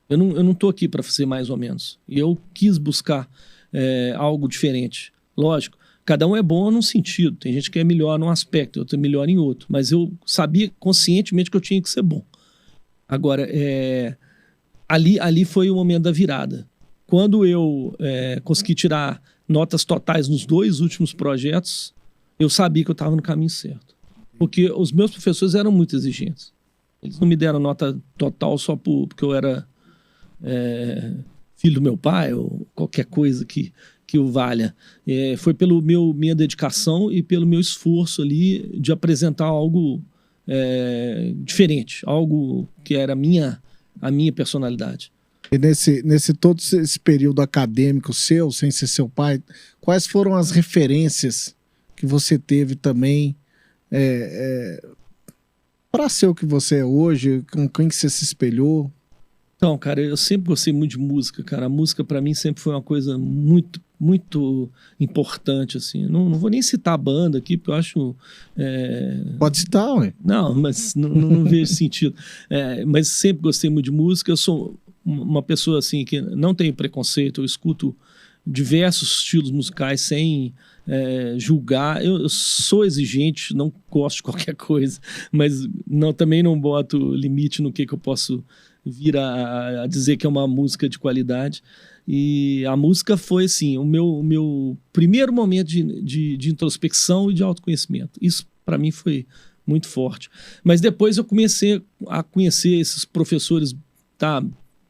Eu não tô aqui para fazer mais ou menos. E eu quis buscar algo diferente. Lógico, cada um é bom num sentido. Tem gente que é melhor num aspecto, outro é melhor em outro. Mas eu sabia conscientemente que eu tinha que ser bom. Agora, ali foi o momento da virada. Quando eu consegui tirar notas totais nos 2 últimos projetos, eu sabia que eu estava no caminho certo. Porque os meus professores eram muito exigentes. Eles não me deram nota total só porque eu era filho do meu pai ou qualquer coisa que o valha. Foi pela minha dedicação e pelo meu esforço ali de apresentar algo diferente, algo que era a minha personalidade. E nesse todo esse período acadêmico seu, sem ser seu pai, quais foram as referências que você teve também para ser o que você é hoje, com quem que você se espelhou? Então, cara, eu sempre gostei muito de música, cara. A música para mim sempre foi uma coisa muito, muito importante, assim. Não vou nem citar a banda aqui, porque eu acho... Pode citar, ué. Não, mas não vejo sentido. Mas sempre gostei muito de música. Eu sou uma pessoa assim que não tem preconceito, eu escuto diversos estilos musicais sem julgar. Eu sou exigente, não gosto de qualquer coisa, mas também não boto limite no que eu posso vir a dizer que é uma música de qualidade. E a música foi assim, o meu primeiro momento de introspecção e de autoconhecimento. Isso para mim foi muito forte. Mas depois eu comecei a conhecer esses professores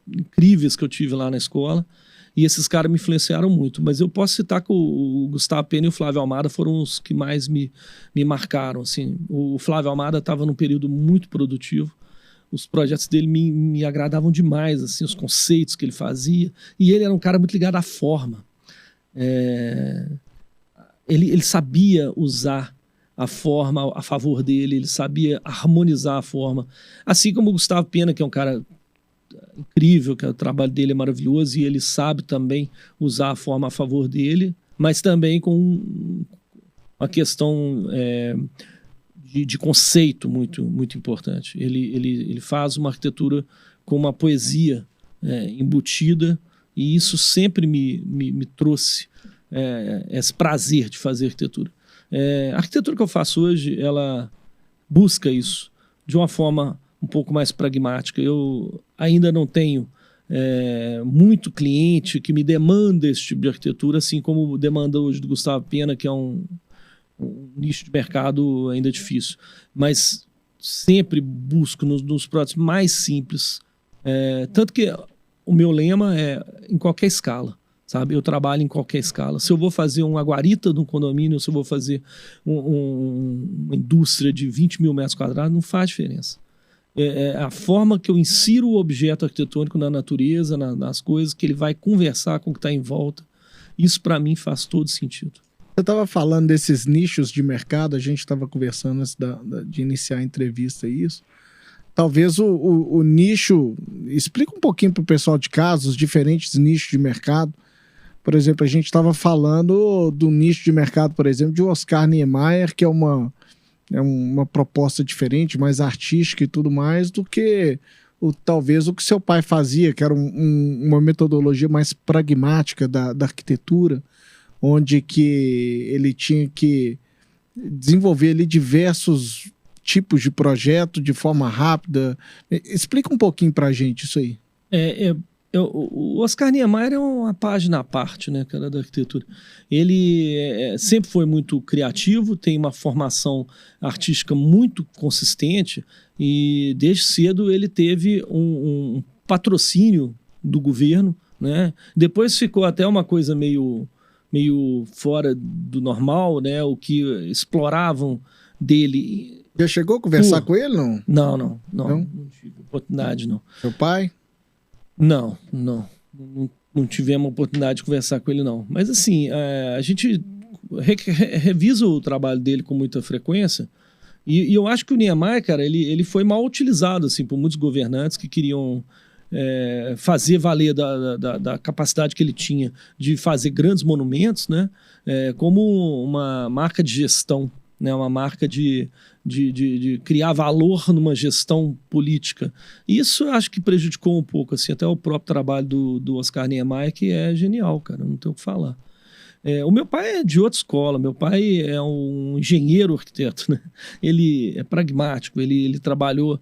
incríveis que eu tive lá na escola, e esses caras me influenciaram muito. Mas eu posso citar que o Gustavo Pena e o Flávio Almada foram os que mais me marcaram. Assim. O Flávio Almada estava num período muito produtivo, os projetos dele me agradavam demais, assim, os conceitos que ele fazia, e ele era um cara muito ligado à forma. Ele sabia usar a forma a favor dele, ele sabia harmonizar a forma, assim como o Gustavo Pena, que é um cara incrível, que o trabalho dele é maravilhoso, e ele sabe também usar a forma a favor dele, mas também com uma questão de conceito muito, muito importante. Ele faz uma arquitetura com uma poesia embutida, e isso sempre me trouxe esse prazer de fazer arquitetura. A arquitetura que eu faço hoje, ela busca isso de uma forma um pouco mais pragmática. Eu ainda não tenho muito cliente que me demanda esse tipo de arquitetura, assim como demanda hoje do Gustavo Pena, que é um nicho de mercado ainda difícil. Mas sempre busco nos projetos mais simples. Tanto que o meu lema é em qualquer escala. Sabe? Eu trabalho em qualquer escala. Se eu vou fazer uma guarita de um condomínio, se eu vou fazer uma indústria de 20 mil metros quadrados, não faz diferença. A forma que eu insiro o objeto arquitetônico na natureza, nas coisas, que ele vai conversar com o que está em volta. Isso, para mim, faz todo sentido. Você estava falando desses nichos de mercado, a gente estava conversando antes de iniciar a entrevista isso. Talvez o nicho... Explica um pouquinho para o pessoal de casa os diferentes nichos de mercado. Por exemplo, a gente estava falando do nicho de mercado, por exemplo, de Oscar Niemeyer, que é uma proposta diferente, mais artística e tudo mais, do que talvez o que seu pai fazia, que era uma metodologia mais pragmática da arquitetura, onde que ele tinha que desenvolver ali diversos tipos de projeto de forma rápida. Explica um pouquinho pra gente isso aí. O Oscar Niemeyer é uma página à parte, né, cara, da arquitetura. Ele sempre foi muito criativo, tem uma formação artística muito consistente e desde cedo ele teve um patrocínio do governo, né? Depois ficou até uma coisa meio fora do normal, né? O que exploravam dele. Já chegou a conversar com ele, não? Não tive oportunidade, não. Seu pai? Não tivemos a oportunidade de conversar com ele, não. Mas assim, a gente revisa o trabalho dele com muita frequência e eu acho que o Niemeyer, cara, ele foi mal utilizado assim, por muitos governantes que queriam fazer valer da capacidade que ele tinha de fazer grandes monumentos, né, como uma marca de gestão, né, uma marca de criar valor numa gestão política. Isso eu acho que prejudicou um pouco, assim, até o próprio trabalho do Oscar Niemeyer, que é genial, cara, não tenho o que falar. O meu pai é de outra escola, meu pai é um engenheiro arquiteto, né? Ele é pragmático, ele trabalhou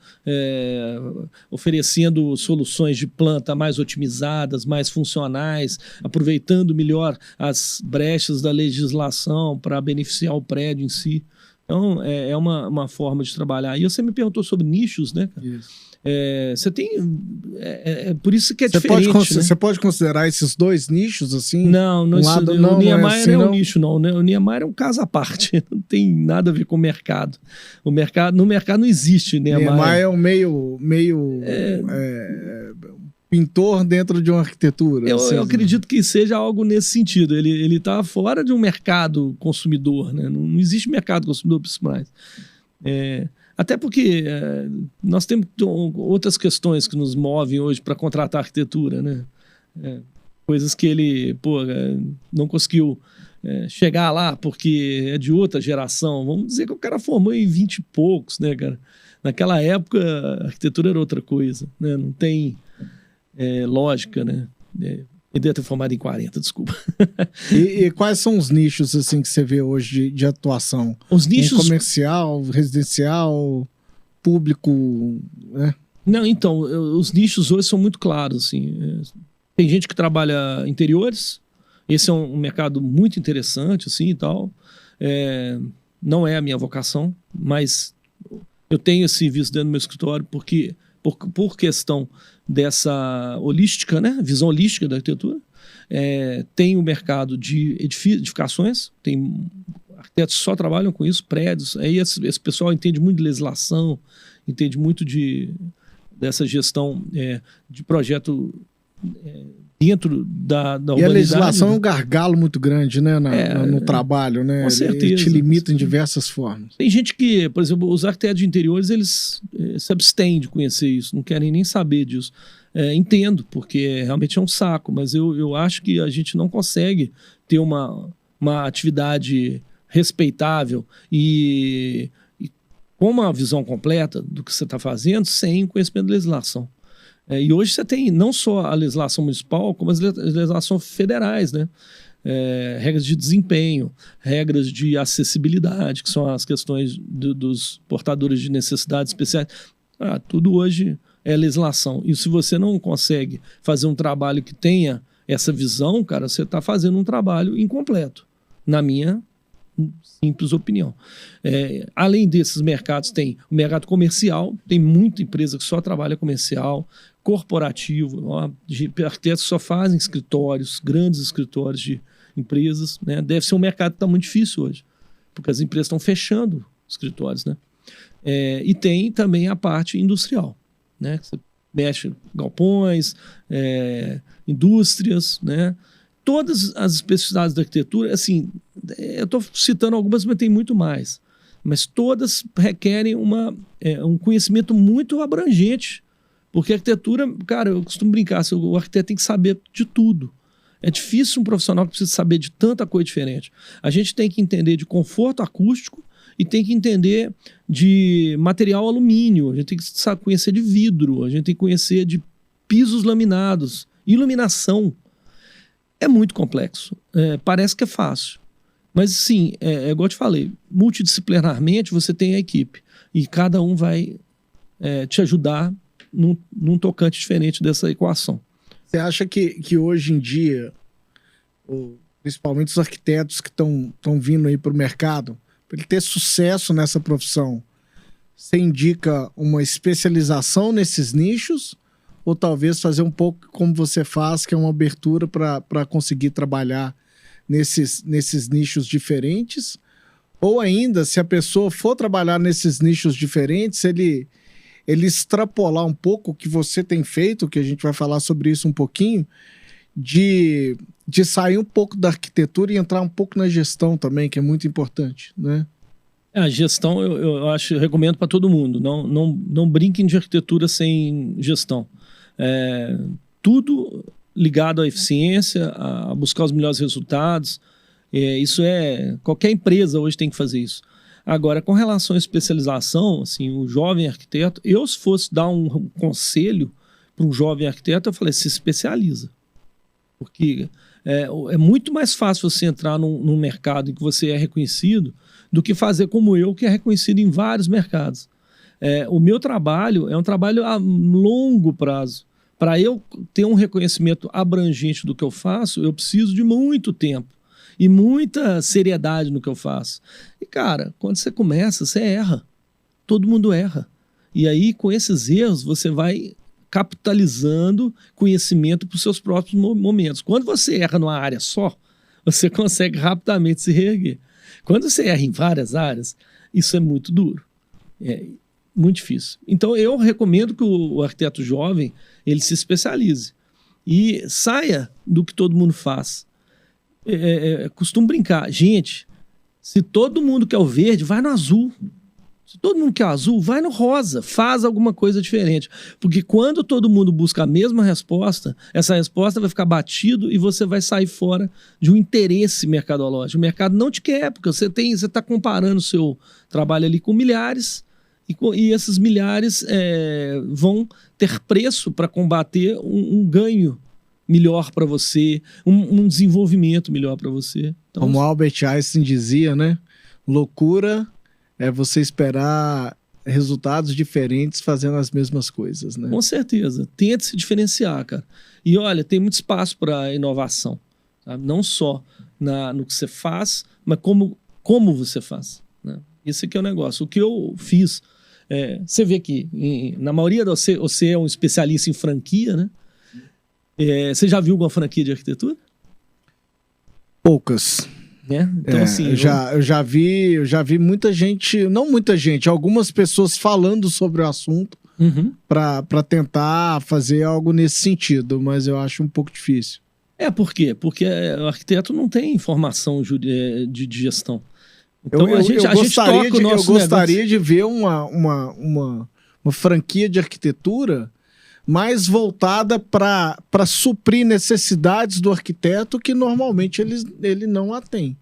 oferecendo soluções de planta mais otimizadas, mais funcionais, aproveitando melhor as brechas da legislação para beneficiar o prédio em si. Então, é uma forma de trabalhar. E você me perguntou sobre nichos, né, cara? Isso. Você tem... por isso que é diferente, né? Você pode considerar esses dois nichos, assim? Não, o Niemeyer não é um nicho, não. O Niemeyer é um caso à parte. Não tem nada a ver com o mercado. No mercado não existe Niemeyer. Niemeyer é um meio pintor dentro de uma arquitetura. Eu acredito que seja algo nesse sentido. Ele está fora de um mercado consumidor, né? Não existe mercado consumidor para isso mais. Até porque nós temos outras questões que nos movem hoje para contratar arquitetura, né? Coisas que ele não conseguiu chegar lá porque é de outra geração. Vamos dizer que o cara formou em 20 e poucos, né, cara? Naquela época a arquitetura era outra coisa, né? Não tem lógica, né? Ele deve ter formado em 40, desculpa. E quais são os nichos assim que você vê hoje de atuação? Os nichos... comercial, residencial, público, né? Não, então, os nichos hoje são muito claros, assim. Tem gente que trabalha interiores, esse é um mercado muito interessante, assim, e tal. Não é a minha vocação, mas eu tenho esse serviço dentro do meu escritório porque... Por questão dessa holística, né? Visão holística da arquitetura, tem o mercado de edificações, tem arquitetos que só trabalham com isso, prédios, aí esse pessoal entende muito de legislação, entende muito dessa gestão de projeto dentro da humanidade. E a legislação é um gargalo muito grande, né, no trabalho, né? Com certeza. Ele te limita em diversas formas. Tem gente que, por exemplo, os arquitetos de interiores, eles se abstêm de conhecer isso, não querem nem saber disso. Entendo, porque realmente é um saco, mas eu acho que a gente não consegue ter uma atividade respeitável e com uma visão completa do que você está fazendo sem conhecimento da legislação. E hoje você tem não só a legislação municipal, como as legislações federais, né? Regras de desempenho, regras de acessibilidade, que são as questões dos portadores de necessidades especiais. Tudo hoje é legislação. E se você não consegue fazer um trabalho que tenha essa visão, cara, você está fazendo um trabalho incompleto, na minha simples opinião. Além desses mercados, tem o mercado comercial, tem muita empresa que só trabalha comercial, corporativo, arquitetos só fazem escritórios, grandes escritórios de empresas, né? Deve ser um mercado que está muito difícil hoje, porque as empresas estão fechando escritórios, né? E tem também a parte industrial, né? Você mexe galpões, indústrias, né? todas as especificidades da arquitetura, assim, eu estou citando algumas, mas tem muito mais. Mas todas requerem um conhecimento muito abrangente. Porque a arquitetura, cara, eu costumo brincar, o arquiteto tem que saber de tudo. É difícil um profissional que precisa saber de tanta coisa diferente. A gente tem que entender de conforto acústico e tem que entender de material alumínio, a gente tem que conhecer de vidro, a gente tem que conhecer de pisos laminados, iluminação. É muito complexo. Parece que é fácil. Mas, sim, igual eu te falei, multidisciplinarmente você tem a equipe e cada um vai te ajudar num tocante diferente dessa equação. Você acha que hoje em dia, principalmente os arquitetos que estão vindo aí para o mercado, para ele ter sucesso nessa profissão, você indica uma especialização nesses nichos ou talvez fazer um pouco como você faz, que é uma abertura para conseguir trabalhar nesses nichos diferentes? Ou ainda, se a pessoa for trabalhar nesses nichos diferentes, ele extrapolar um pouco o que você tem feito, que a gente vai falar sobre isso um pouquinho, de sair um pouco da arquitetura e entrar um pouco na gestão também, que é muito importante, né? A gestão, eu recomendo para todo mundo. Não brinquem de arquitetura sem gestão. Tudo ligado à eficiência, a buscar os melhores resultados. Qualquer empresa hoje tem que fazer isso. Agora, com relação à especialização, assim, o jovem arquiteto, se fosse dar um conselho para um jovem arquiteto, eu falei, se especializa. Porque é muito mais fácil você entrar num mercado em que você é reconhecido do que fazer como eu, que é reconhecido em vários mercados. O meu trabalho é um trabalho a longo prazo. Para eu ter um reconhecimento abrangente do que eu faço, eu preciso de muito tempo e muita seriedade no que eu faço. E, cara, quando você começa, você erra. Todo mundo erra. E aí, com esses erros, você vai capitalizando conhecimento para os seus próprios momentos. Quando você erra numa área só, você consegue rapidamente se reerguer. Quando você erra em várias áreas, isso é muito duro. É muito difícil. Então, eu recomendo que o arquiteto jovem ele se especialize e saia do que todo mundo faz. Costumo brincar. Gente, se todo mundo quer o verde, vai no azul. Se todo mundo quer o azul, vai no rosa. Faz alguma coisa diferente. Porque quando todo mundo busca a mesma resposta, essa resposta vai ficar batido e você vai sair fora de um interesse mercadológico. O mercado não te quer, porque você está comparando o seu trabalho ali com milhares e esses milhares vão ter preço para combater um ganho melhor para você, um desenvolvimento melhor para você. Então, como Albert Einstein dizia, né? Loucura é você esperar resultados diferentes fazendo as mesmas coisas, né? Com certeza. Tente se diferenciar, cara. E olha, tem muito espaço para inovação. Tá? Não só no que você faz, mas como você faz. Né? Esse aqui é o negócio. O que eu fiz, você vê que na maioria você é um especialista em franquia, né? Você já viu alguma franquia de arquitetura? Poucas. Então, assim, eu já vi muita gente, não muita gente, algumas pessoas falando sobre o assunto para tentar fazer algo nesse sentido, mas eu acho um pouco difícil. Por quê? Porque o arquiteto não tem formação de gestão. Então, a gente toca o nosso eu gostaria de ver uma franquia de arquitetura mais voltada para suprir necessidades do arquiteto que normalmente ele não a tem,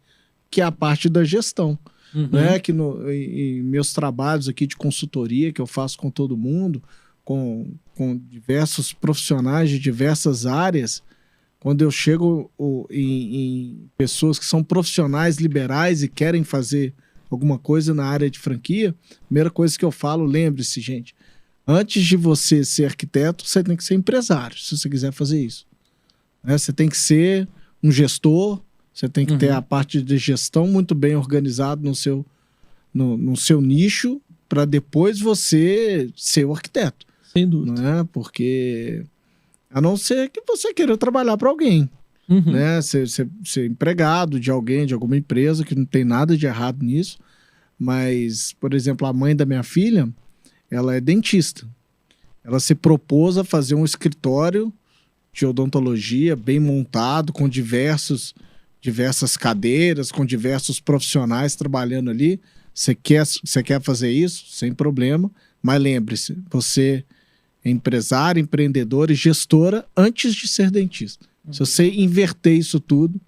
que é a parte da gestão. Né? Que em meus trabalhos aqui de consultoria, que eu faço com todo mundo, com diversos profissionais de diversas áreas, quando eu chego em pessoas que são profissionais liberais e querem fazer alguma coisa na área de franquia, a primeira coisa que eu falo, lembre-se, gente, antes de você ser arquiteto, você tem que ser empresário, se você quiser fazer isso. Você tem que ser um gestor, você tem que ter a parte de gestão muito bem organizado no seu nicho, para depois você ser o arquiteto. Sem dúvida. Né? Porque, a não ser que você queira trabalhar para alguém. Né? Ser empregado de alguém, de alguma empresa, que não tem nada de errado nisso. Mas, por exemplo, a mãe da minha filha, ela é dentista. Ela se propôs a fazer um escritório de odontologia, bem montado, com diversas cadeiras, com diversos profissionais trabalhando ali. Você quer fazer isso? Sem problema. Mas lembre-se, você é empresária, empreendedora e gestora antes de ser dentista. Se você inverter isso tudo,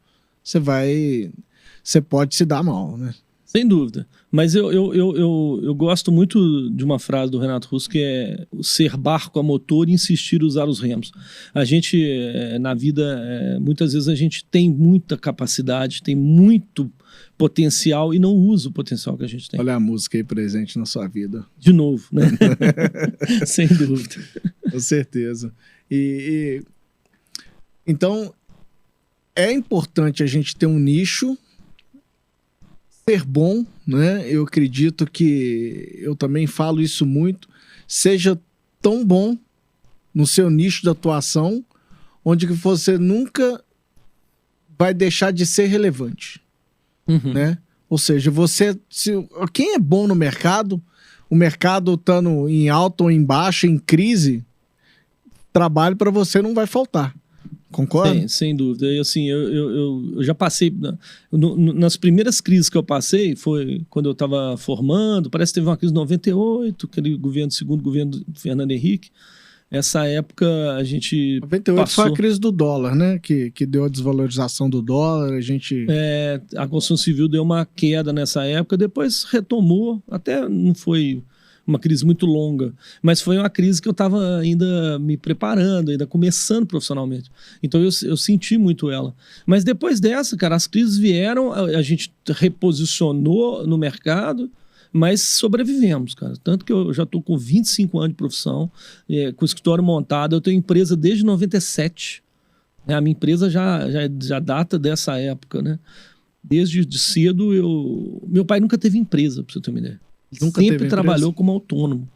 você pode se dar mal, né? Sem dúvida. Mas eu gosto muito de uma frase do Renato Russo, que é ser barco a motor e insistir em usar os remos. A gente, na vida, muitas vezes a gente tem muita capacidade, tem muito potencial e não usa o potencial que a gente tem. Olha a música aí presente na sua vida. De novo, né? Sem dúvida. Com certeza. Então, é importante a gente ter um nicho, ser bom, né? Eu acredito que eu também falo isso muito. Seja tão bom no seu nicho de atuação, onde que você nunca vai deixar de ser relevante, né? Ou seja, quem é bom no mercado, o mercado estando em alta ou em baixa, em crise, trabalho para você não vai faltar. Concorda? Sem dúvida. E assim, eu já passei... nas primeiras crises que eu passei, foi quando eu estava formando, parece que teve uma crise em 98, aquele segundo governo do Fernando Henrique. Essa época a gente 98 passou... foi a crise do dólar, né? Que deu a desvalorização do dólar, a gente... a construção civil deu uma queda nessa época, depois retomou, até não foi uma crise muito longa, mas foi uma crise que eu estava ainda me preparando, ainda começando profissionalmente. Então eu senti muito ela. Mas depois dessa, cara, as crises vieram, a gente reposicionou no mercado, mas sobrevivemos, cara. Tanto que eu já estou com 25 anos de profissão, com o escritório montado, eu tenho empresa desde 97. A minha empresa já data dessa época, né? Desde cedo, meu pai nunca teve empresa, para você ter uma ideia. Sempre trabalhou como autônomo.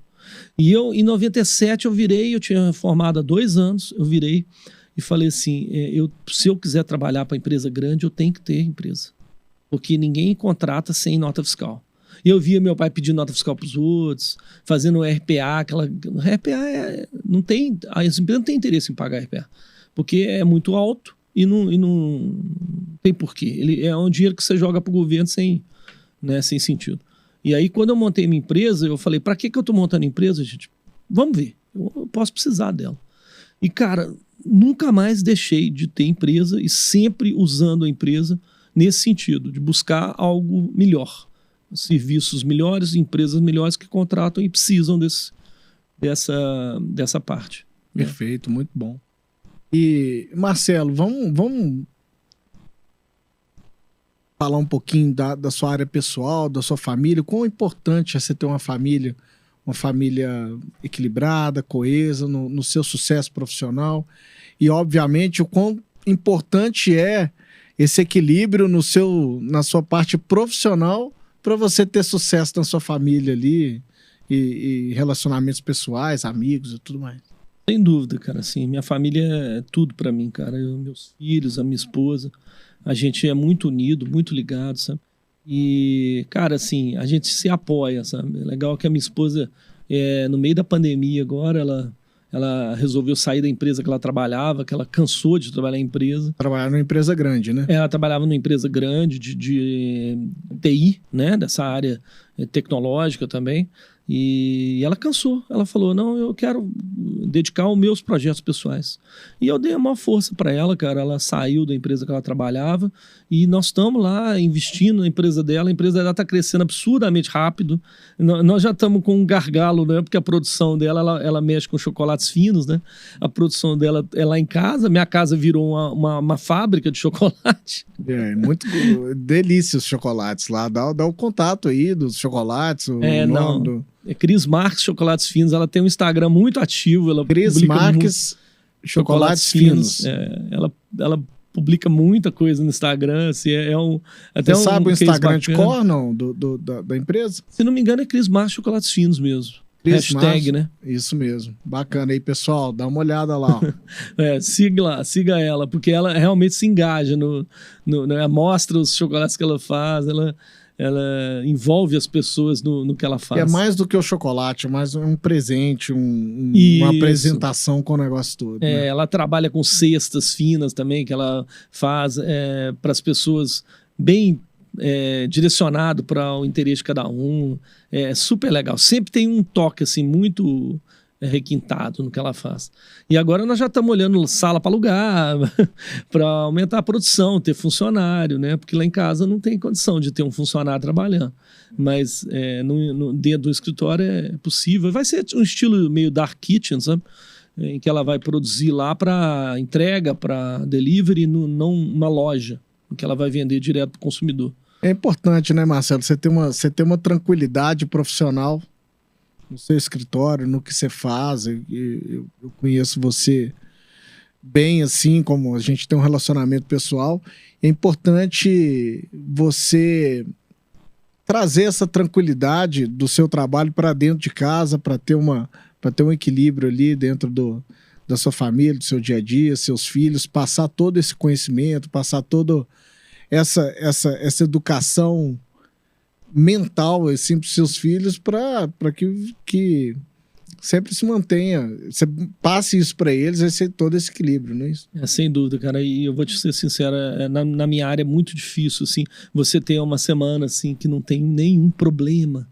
E em 97 eu tinha formado há 2 anos, eu virei e falei assim, se eu quiser trabalhar para empresa grande, eu tenho que ter empresa. Porque ninguém contrata sem nota fiscal. E eu via meu pai pedindo nota fiscal para os outros, fazendo RPA, RPA não tem... As empresas não têm interesse em pagar RPA, porque é muito alto e não tem porquê. Ele é um dinheiro que você joga para o governo sem sentido. E aí, quando eu montei minha empresa, eu falei, para que eu estou montando a empresa, gente? Vamos ver, eu posso precisar dela. E, cara, nunca mais deixei de ter empresa e sempre usando a empresa nesse sentido, de buscar algo melhor. Serviços melhores, empresas melhores que contratam e precisam dessa parte. Perfeito, muito bom. E, Marcelo, vamos falar um pouquinho da sua área pessoal, da sua família. Quão importante é você ter uma família equilibrada, coesa, no seu sucesso profissional. E, obviamente, o quão importante é esse equilíbrio na sua parte profissional para você ter sucesso na sua família ali e relacionamentos pessoais, amigos e tudo mais. Sem dúvida, cara. Assim, minha família é tudo para mim, cara. Meus filhos, a minha esposa... A gente é muito unido, muito ligado, sabe? E, cara, assim, a gente se apoia, sabe? É legal que a minha esposa, no meio da pandemia agora, ela resolveu sair da empresa que ela trabalhava, que ela cansou de trabalhar em empresa. Trabalhar numa empresa grande, né? Ela trabalhava numa empresa grande de TI, né? Dessa área tecnológica também. E ela cansou. Ela falou, não, eu quero dedicar os meus projetos pessoais. E eu dei uma força para ela, cara. Ela saiu da empresa que ela trabalhava e nós estamos lá investindo na empresa dela. A empresa dela está crescendo absurdamente rápido. Nós já estamos com um gargalo, né? Porque a produção dela, ela mexe com chocolates finos, né? A produção dela é lá em casa. Minha casa virou uma fábrica de chocolate. Muito delícia os chocolates lá. Dá o contato aí dos chocolates, o nome do... Cris Marques Chocolates Finos, ela tem um Instagram muito ativo. Ela Cris Marques Chocolates Finos. Ela publica muita coisa no Instagram. Assim, Você sabe o Instagram de cor, não? Da empresa? Se não me engano, é Cris Marques Chocolates Finos mesmo. Hashtag, né? Isso mesmo. Bacana aí, pessoal. Dá uma olhada lá. Siga ela, porque ela realmente se engaja mostra os chocolates que ela faz. ela envolve as pessoas no que ela faz. É mais do que o chocolate, é mais um presente, uma Isso. apresentação com o negócio todo. Né? Ela trabalha com cestas finas também, que ela faz para as pessoas bem direcionado para o interesse de cada um. É super legal. Sempre tem um toque assim, muito requintado no que ela faz. E agora nós já estamos olhando sala para alugar, para aumentar a produção, ter funcionário, né? Porque lá em casa não tem condição de ter um funcionário trabalhando. Mas dentro do escritório é possível. Vai ser um estilo meio dark kitchen, sabe? Em que ela vai produzir lá para entrega, para delivery, não uma loja, em que ela vai vender direto para o consumidor. É importante, né, Marcelo? Você ter uma tranquilidade profissional no seu escritório, no que você faz. Eu conheço você bem, assim, como a gente tem um relacionamento pessoal. É importante você trazer essa tranquilidade do seu trabalho para dentro de casa, para ter um equilíbrio ali dentro da sua família, do seu dia a dia, seus filhos, passar todo esse conhecimento, passar toda essa educação mental assim, para os seus filhos, para que sempre se mantenha, você passe isso para eles, vai ser todo esse equilíbrio, não é isso? Sem dúvida, cara, e eu vou te ser sincero, na minha área é muito difícil, assim, você ter uma semana, assim, que não tem nenhum problema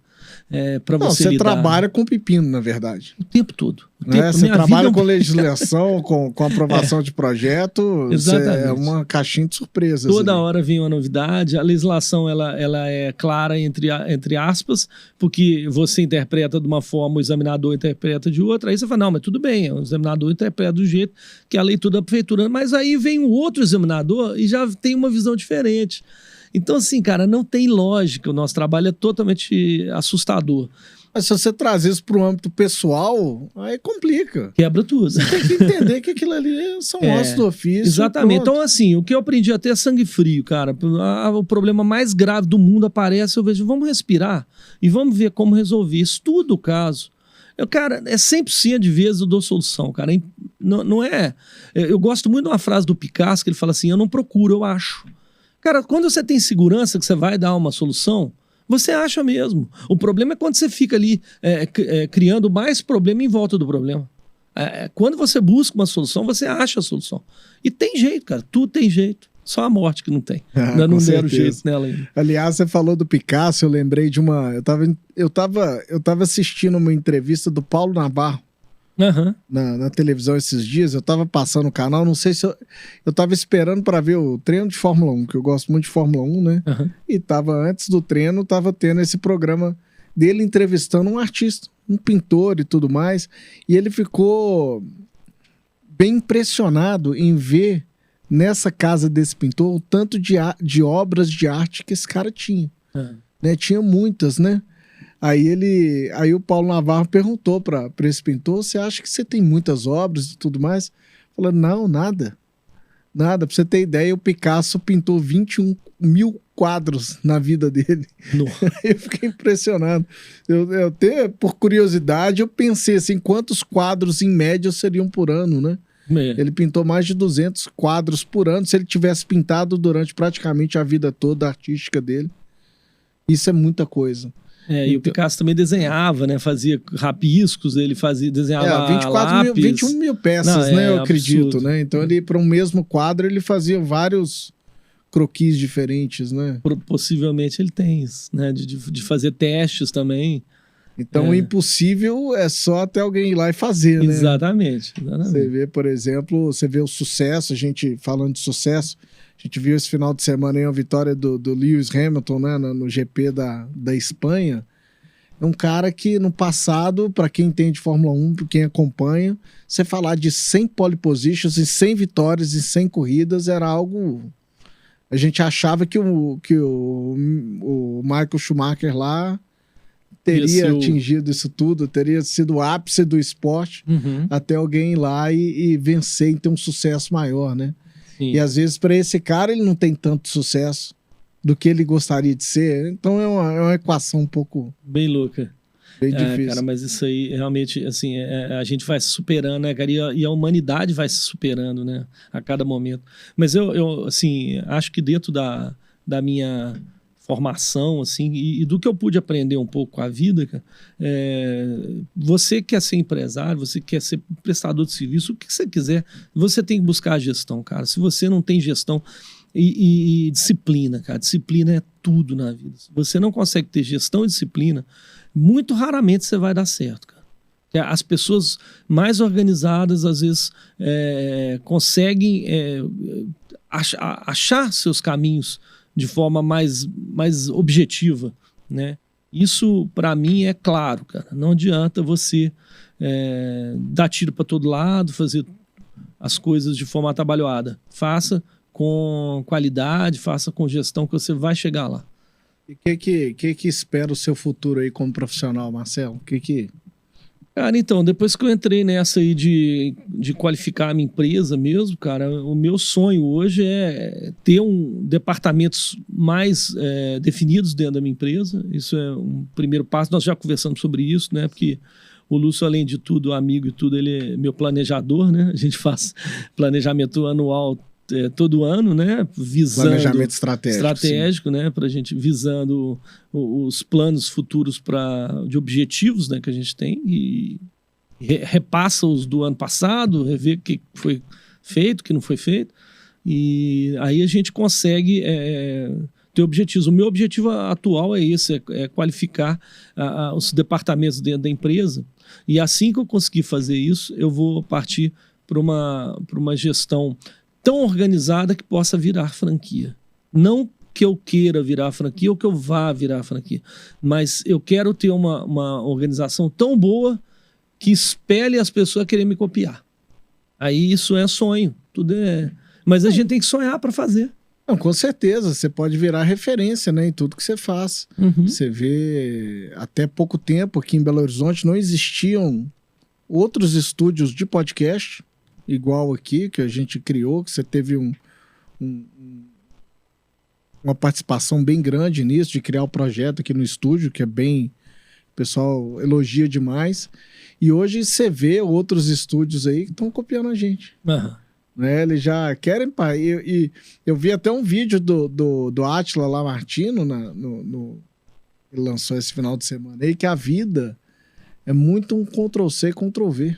para você lidar. Você trabalha com pepino, na verdade. O tempo todo. Você trabalha com legislação, com aprovação de projeto. Exatamente. É uma caixinha de surpresas. Toda hora vem uma novidade. A legislação ela é clara entre aspas, porque você interpreta de uma forma, o examinador interpreta de outra. Aí você fala, não, mas tudo bem, o examinador interpreta do jeito que a leitura da prefeitura. Mas aí vem o outro examinador e já tem uma visão diferente. Então, assim, cara, não tem lógica. O nosso trabalho é totalmente assustador. Mas se você trazer isso para o âmbito pessoal, aí complica. Quebra tudo. Você tem que entender que aquilo ali são ossos do ofício. Exatamente. Então, assim, o que eu aprendi até é sangue frio, cara. O problema mais grave do mundo aparece, eu vejo, vamos respirar e vamos ver como resolver. Estuda o caso. Cara, 100% de vezes eu dou solução, cara. Não é... Eu gosto muito de uma frase do Picasso, que ele fala assim, eu não procuro, eu acho. Cara, quando você tem segurança que você vai dar uma solução, você acha mesmo. O problema é quando você fica ali criando mais problema em volta do problema. Quando você busca uma solução, você acha a solução. E tem jeito, cara. Tudo tem jeito. Só a morte que não tem. Ainda não deram jeito nela ainda. Aliás, você falou do Picasso, eu lembrei de uma... Eu tava assistindo uma entrevista do Paulo Navarro. Uhum. Na televisão esses dias, eu tava passando o canal, não sei se eu tava esperando para ver o treino de Fórmula 1, que eu gosto muito de Fórmula 1, né? Uhum. E tava antes do treino, tava tendo esse programa dele entrevistando um artista, um pintor e tudo mais, e ele ficou bem impressionado em ver nessa casa desse pintor o tanto de obras de arte que esse cara tinha. Uhum. Né? Tinha muitas, né? Aí o Paulo Navarro perguntou para esse pintor, você acha que você tem muitas obras e tudo mais? Falou, não, nada. Nada. Para você ter ideia, o Picasso pintou 21 mil quadros na vida dele. Eu fiquei impressionado. Eu até, por curiosidade, eu pensei assim, quantos quadros em média seriam por ano, né? Ele pintou mais de 200 quadros por ano, se ele tivesse pintado durante praticamente a vida toda artística dele. Isso é muita coisa. E o Picasso também desenhava, né? Fazia rabiscos, ele desenhava lápis. 21 mil peças, né? Eu acredito, né? Então ele, para um mesmo quadro, ele fazia vários croquis diferentes, né? Possivelmente ele tem isso, né? De fazer testes também. Então o impossível é só até alguém ir lá e fazer, né? Exatamente. Você vê, por exemplo, você vê o sucesso, a gente falando de sucesso, a gente viu esse final de semana aí uma vitória do Lewis Hamilton, né, no GP da Espanha. É um cara que no passado, para quem entende Fórmula 1, para quem acompanha, você falar de 100 pole positions e 100 vitórias e 100 corridas era algo... A gente achava que o Michael Schumacher lá teria atingido isso tudo, teria sido o ápice do esporte, até alguém ir lá e vencer e ter um sucesso maior, né? Sim. E às vezes para esse cara ele não tem tanto sucesso do que ele gostaria de ser. Então é uma equação um pouco... Bem louca. Bem difícil. Cara, mas isso aí realmente, assim, a gente vai se superando, né, cara? E a humanidade vai se superando, né? A cada momento. Mas eu assim, acho que dentro da minha formação, assim, e do que eu pude aprender um pouco com a vida, cara, você quer ser empresário, você quer ser prestador de serviço, o que você quiser, você tem que buscar a gestão, cara. Se você não tem gestão e disciplina, cara, disciplina é tudo na vida. Se você não consegue ter gestão e disciplina, muito raramente você vai dar certo, cara. As pessoas mais organizadas, às vezes, conseguem achar seus caminhos de forma mais objetiva, né? Isso, para mim, é claro, cara. Não adianta você dar tiro para todo lado, fazer as coisas de forma atabalhoada. Faça com qualidade, faça com gestão, que você vai chegar lá. E o que espera o seu futuro aí como profissional, Marcelo? Cara, então, depois que eu entrei nessa aí de qualificar a minha empresa mesmo, cara, o meu sonho hoje é ter departamentos mais definidos dentro da minha empresa. Isso é um primeiro passo. Nós já conversamos sobre isso, né? Porque o Lúcio, além de tudo, amigo e tudo, ele é meu planejador, né? A gente faz planejamento anual todo ano, né? Visando planejamento estratégico, né? Para a gente visando os planos futuros de objetivos, né? Que a gente tem e repassa os do ano passado, rever o que foi feito, o que não foi feito, e aí a gente consegue ter objetivos. O meu objetivo atual é esse, é qualificar os departamentos dentro da empresa, e assim que eu conseguir fazer isso, eu vou partir para uma gestão tão organizada que possa virar franquia. Não que eu queira virar franquia ou que eu vá virar franquia, mas eu quero ter uma organização tão boa que espelhe as pessoas a querer me copiar. Aí isso é sonho, tudo é... Mas a gente tem que sonhar para fazer. Não, com certeza, você pode virar referência, né, em tudo que você faz. Uhum. Você vê, até pouco tempo aqui em Belo Horizonte não existiam outros estúdios de podcast igual aqui, que a gente criou, que você teve uma participação bem grande nisso, de criar o projeto aqui no estúdio, que é bem... O pessoal elogia demais. E hoje você vê outros estúdios aí que estão copiando a gente. Uhum. Né? Eles já querem... E eu vi até um vídeo do Átila Lamartino, ele lançou esse final de semana aí, que a vida é muito um Ctrl-C, Ctrl-V.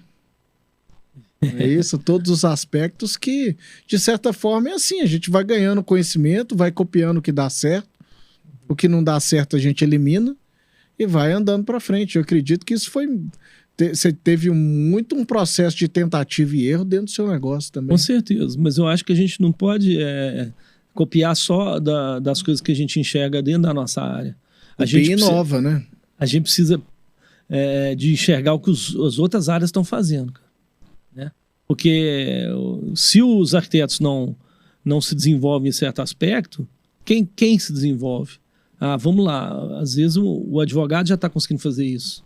É isso, todos os aspectos que, de certa forma, é assim, a gente vai ganhando conhecimento, vai copiando o que dá certo, o que não dá certo a gente elimina e vai andando para frente. Eu acredito que isso você teve muito um processo de tentativa e erro dentro do seu negócio também. Com certeza, mas eu acho que a gente não pode copiar só das coisas que a gente enxerga dentro da nossa área. A gente inova, né? A gente precisa de enxergar o que as outras áreas estão fazendo, cara. Né? Porque se os arquitetos não se desenvolvem em certo aspecto, quem se desenvolve? Vamos lá, às vezes o advogado já está conseguindo fazer isso,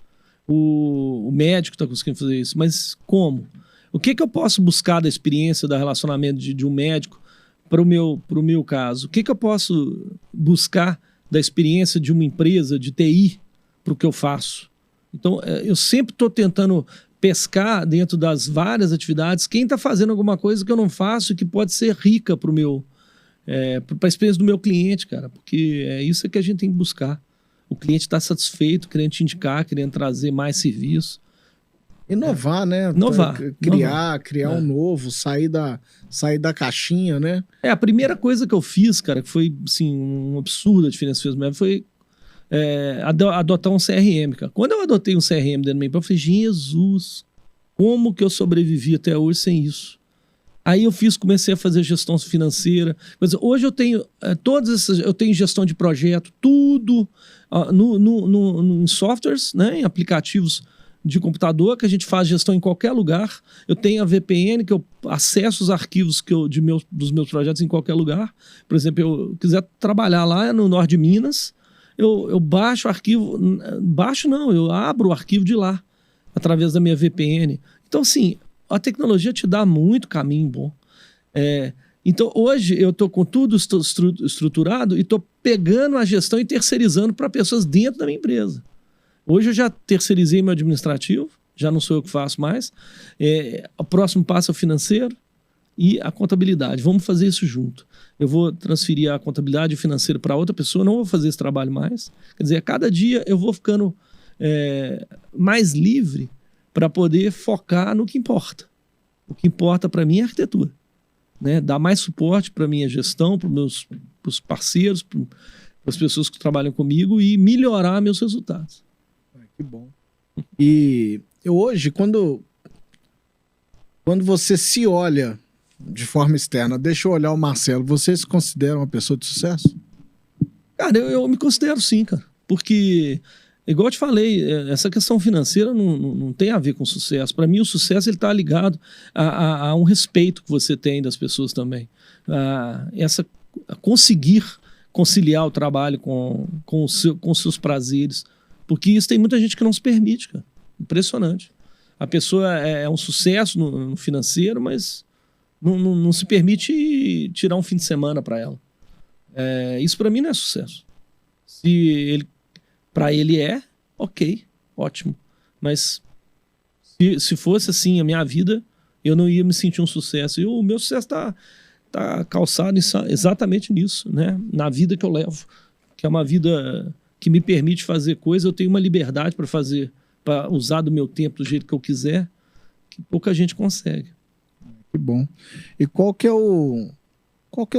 o médico está conseguindo fazer isso, mas como? O que eu posso buscar da experiência, do relacionamento de um médico para o meu caso? O que eu posso buscar da experiência de uma empresa de TI para o que eu faço? Então, eu sempre estou tentando pescar dentro das várias atividades quem está fazendo alguma coisa que eu não faço e que pode ser rica para a experiência do meu cliente, cara, porque é isso que a gente tem que buscar. O cliente está satisfeito, querendo te indicar, querendo trazer mais serviço. Inovar, né? Criar um novo, sair da caixinha, né? A primeira coisa que eu fiz, cara, que foi assim, um absurdo a diferença que fez, foi adotar um CRM, cara. Quando eu adotei um CRM dentro da minha empresa, eu falei, Jesus, como que eu sobrevivi até hoje sem isso? Aí comecei a fazer gestão financeira. Mas hoje eu tenho eu tenho gestão de projeto, tudo em softwares, né, em aplicativos de computador, que a gente faz gestão em qualquer lugar. Eu tenho a VPN, que eu acesso os arquivos dos meus projetos em qualquer lugar. Por exemplo, eu quiser trabalhar lá no norte de Minas, eu baixo o arquivo, eu abro o arquivo de lá, através da minha VPN. Então, assim, a tecnologia te dá muito caminho bom. Então, hoje, eu estou com tudo estruturado e estou pegando a gestão e terceirizando para pessoas dentro da minha empresa. Hoje eu já terceirizei meu administrativo, já não sou eu que faço mais. O próximo passo é o financeiro. e a contabilidade. Vamos fazer isso junto. Eu vou transferir a contabilidade financeira para outra pessoa, não vou fazer esse trabalho mais. Quer dizer, a cada dia eu vou ficando mais livre para poder focar no que importa. O que importa para mim é a arquitetura, né? Dar mais suporte para a minha gestão, para os parceiros, para as pessoas que trabalham comigo e melhorar meus resultados. Que bom. E hoje, quando você se olha de forma externa, deixa eu olhar o Marcelo, você se considera uma pessoa de sucesso? Cara, eu me considero sim, cara. Porque, igual eu te falei, essa questão financeira não tem a ver com sucesso. Para mim, o sucesso está ligado a um respeito que você tem das pessoas também. A conseguir conciliar o trabalho com os seus prazeres. Porque isso tem muita gente que não se permite, cara. Impressionante. A pessoa é um sucesso no financeiro, mas não se permite tirar um fim de semana para ela. Isso para mim não é sucesso. Para ele ok, ótimo. Mas se fosse assim a minha vida, eu não ia me sentir um sucesso. E o meu sucesso tá calçado exatamente nisso, né? Na vida que eu levo, que é uma vida que me permite fazer coisas, eu tenho uma liberdade para fazer, para usar do meu tempo do jeito que eu quiser, que pouca gente consegue. Que bom. E qual que é o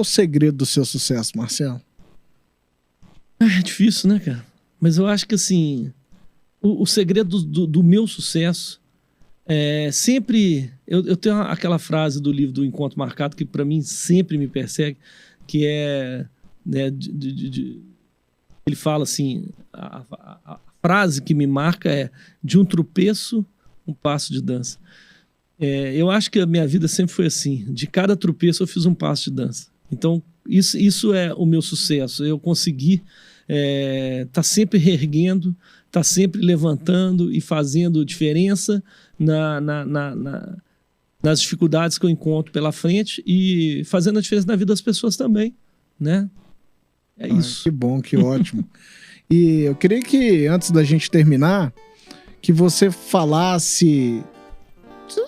segredo do seu sucesso, Marcelo? É difícil, né, cara? Mas eu acho que, assim, o segredo do meu sucesso é sempre... Eu tenho aquela frase do livro do Encontro Marcado que, para mim, sempre me persegue, que é... Né, ele fala assim, a frase que me marca é: de um tropeço, um passo de dança. Eu acho que a minha vida sempre foi assim. De cada tropeço eu fiz um passo de dança. Então, isso é o meu sucesso. Eu consegui tá sempre reerguendo, tá sempre levantando e fazendo diferença nas dificuldades que eu encontro pela frente e fazendo a diferença na vida das pessoas também, né? Isso. Que bom, que ótimo. E eu queria que, antes da gente terminar, que você falasse,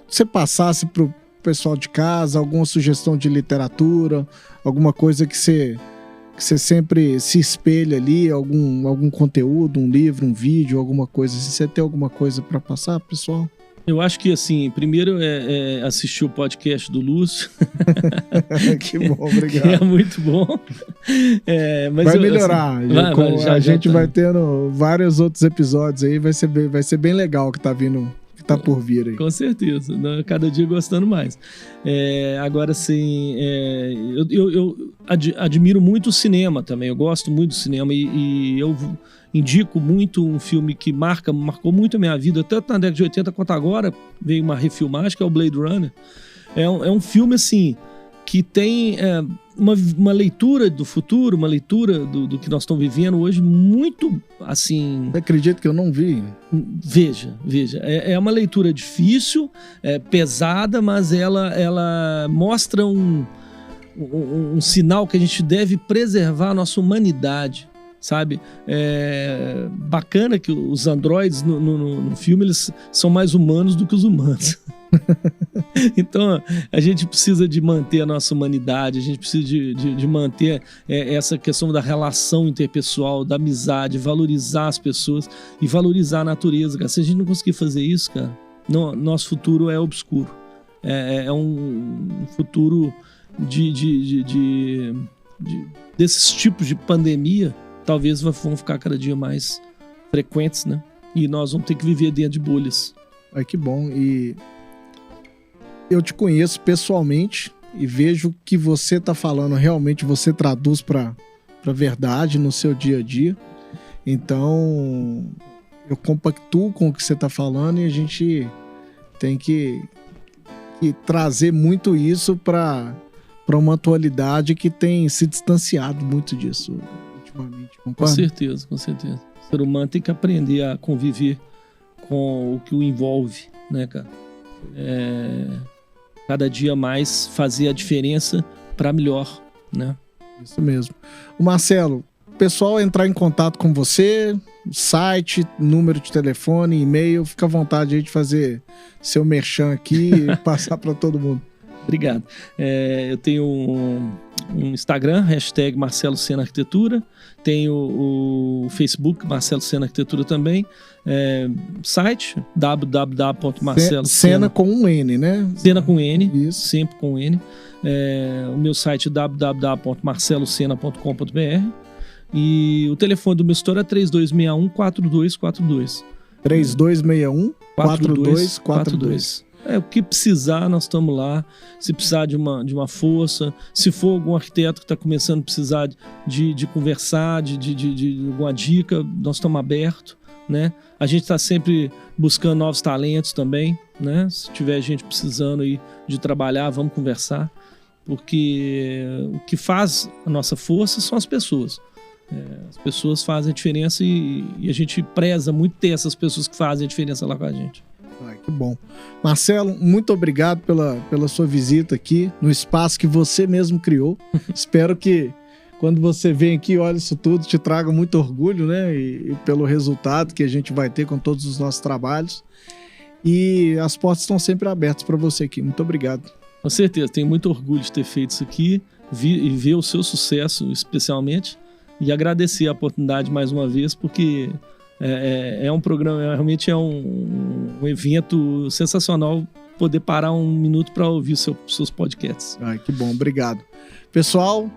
você passasse para o pessoal de casa alguma sugestão de literatura, alguma coisa que você sempre se espelha ali, algum conteúdo, um livro, um vídeo, alguma coisa. Você tem alguma coisa para passar, pessoal? Eu acho que, assim, primeiro assistir o podcast do Lúcio. Que bom, obrigado. Que é muito bom. Mas vai melhorar. Assim, a gente vai tendo vários outros episódios aí, vai ser bem legal que tá vindo, que tá por vir aí. Com certeza, né? Cada dia gostando mais. Agora, assim, eu admiro muito o cinema também, eu gosto muito do cinema e eu indico muito um filme que marcou muito a minha vida, tanto na década de 80 quanto agora, veio uma refilmagem, que é o Blade Runner. É um filme, assim, que tem uma leitura do futuro, uma leitura do que nós estamos vivendo hoje, muito, assim... Eu acredito que eu não vi. Veja. É uma leitura difícil, pesada, mas ela mostra um sinal que a gente deve preservar a nossa humanidade. Sabe? Bacana que os androides no filme eles são mais humanos do que os humanos. Então a gente precisa de manter a nossa humanidade, a gente precisa de manter essa questão da relação interpessoal, da amizade, valorizar as pessoas e valorizar a natureza, cara. Se a gente não conseguir fazer isso, cara, nosso futuro é obscuro. É um futuro desses tipos de pandemia. Talvez vão ficar cada dia mais frequentes, né? E nós vamos ter que viver dentro de bolhas. Ai, que bom. E eu te conheço pessoalmente e vejo que você tá falando, realmente você traduz para verdade no seu dia a dia. Então, eu compactuo com o que você tá falando e a gente tem que trazer muito isso para uma atualidade que tem se distanciado muito disso. Com certeza. O ser humano tem que aprender a conviver com o que o envolve, né, cara? Cada dia mais fazer a diferença para melhor, né? Isso mesmo. O Marcelo, o pessoal entrar em contato com você, site, número de telefone, e-mail, fica à vontade aí de fazer seu merchan aqui e passar para todo mundo. Obrigado. Eu tenho um Instagram, hashtag Marcelo Sena Arquitetura. Tenho o Facebook, Marcelo Sena Arquitetura também. Site, www.marcelo Sena com um N, né? Sena com N, Isso. sempre com N. O meu site é www.marcelosena.com.br. E o telefone do meu gestor é 3261-4242. 3261-4242. O que precisar, nós estamos lá. Se precisar de uma força, se for algum arquiteto que está começando a precisar de conversar, de alguma dica, nós estamos abertos, né? A gente está sempre buscando novos talentos também, né? Se tiver gente precisando aí de trabalhar, vamos conversar, porque o que faz a nossa força são as pessoas. As pessoas fazem a diferença e a gente preza muito ter essas pessoas que fazem a diferença lá com a gente. Ai, que bom. Marcelo, muito obrigado pela sua visita aqui no espaço que você mesmo criou. Espero que quando você vem aqui e olha isso tudo, te traga muito orgulho, né? E pelo resultado que a gente vai ter com todos os nossos trabalhos. E as portas estão sempre abertas para você aqui. Muito obrigado. Com certeza, tenho muito orgulho de ter feito isso aqui e ver o seu sucesso especialmente. E agradecer a oportunidade mais uma vez, porque é um programa, realmente é um evento sensacional poder parar um minuto para ouvir seus podcasts. Ai, que bom, obrigado. Pessoal,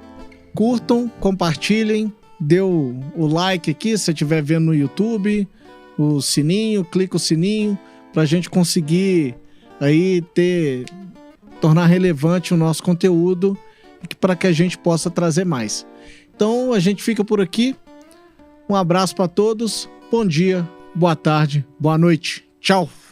curtam, compartilhem, dê o like aqui se você estiver vendo no YouTube, o sininho, clica o sininho para a gente conseguir aí tornar relevante o nosso conteúdo para que a gente possa trazer mais. Então a gente fica por aqui. Um abraço para todos. Bom dia, boa tarde, boa noite. Tchau.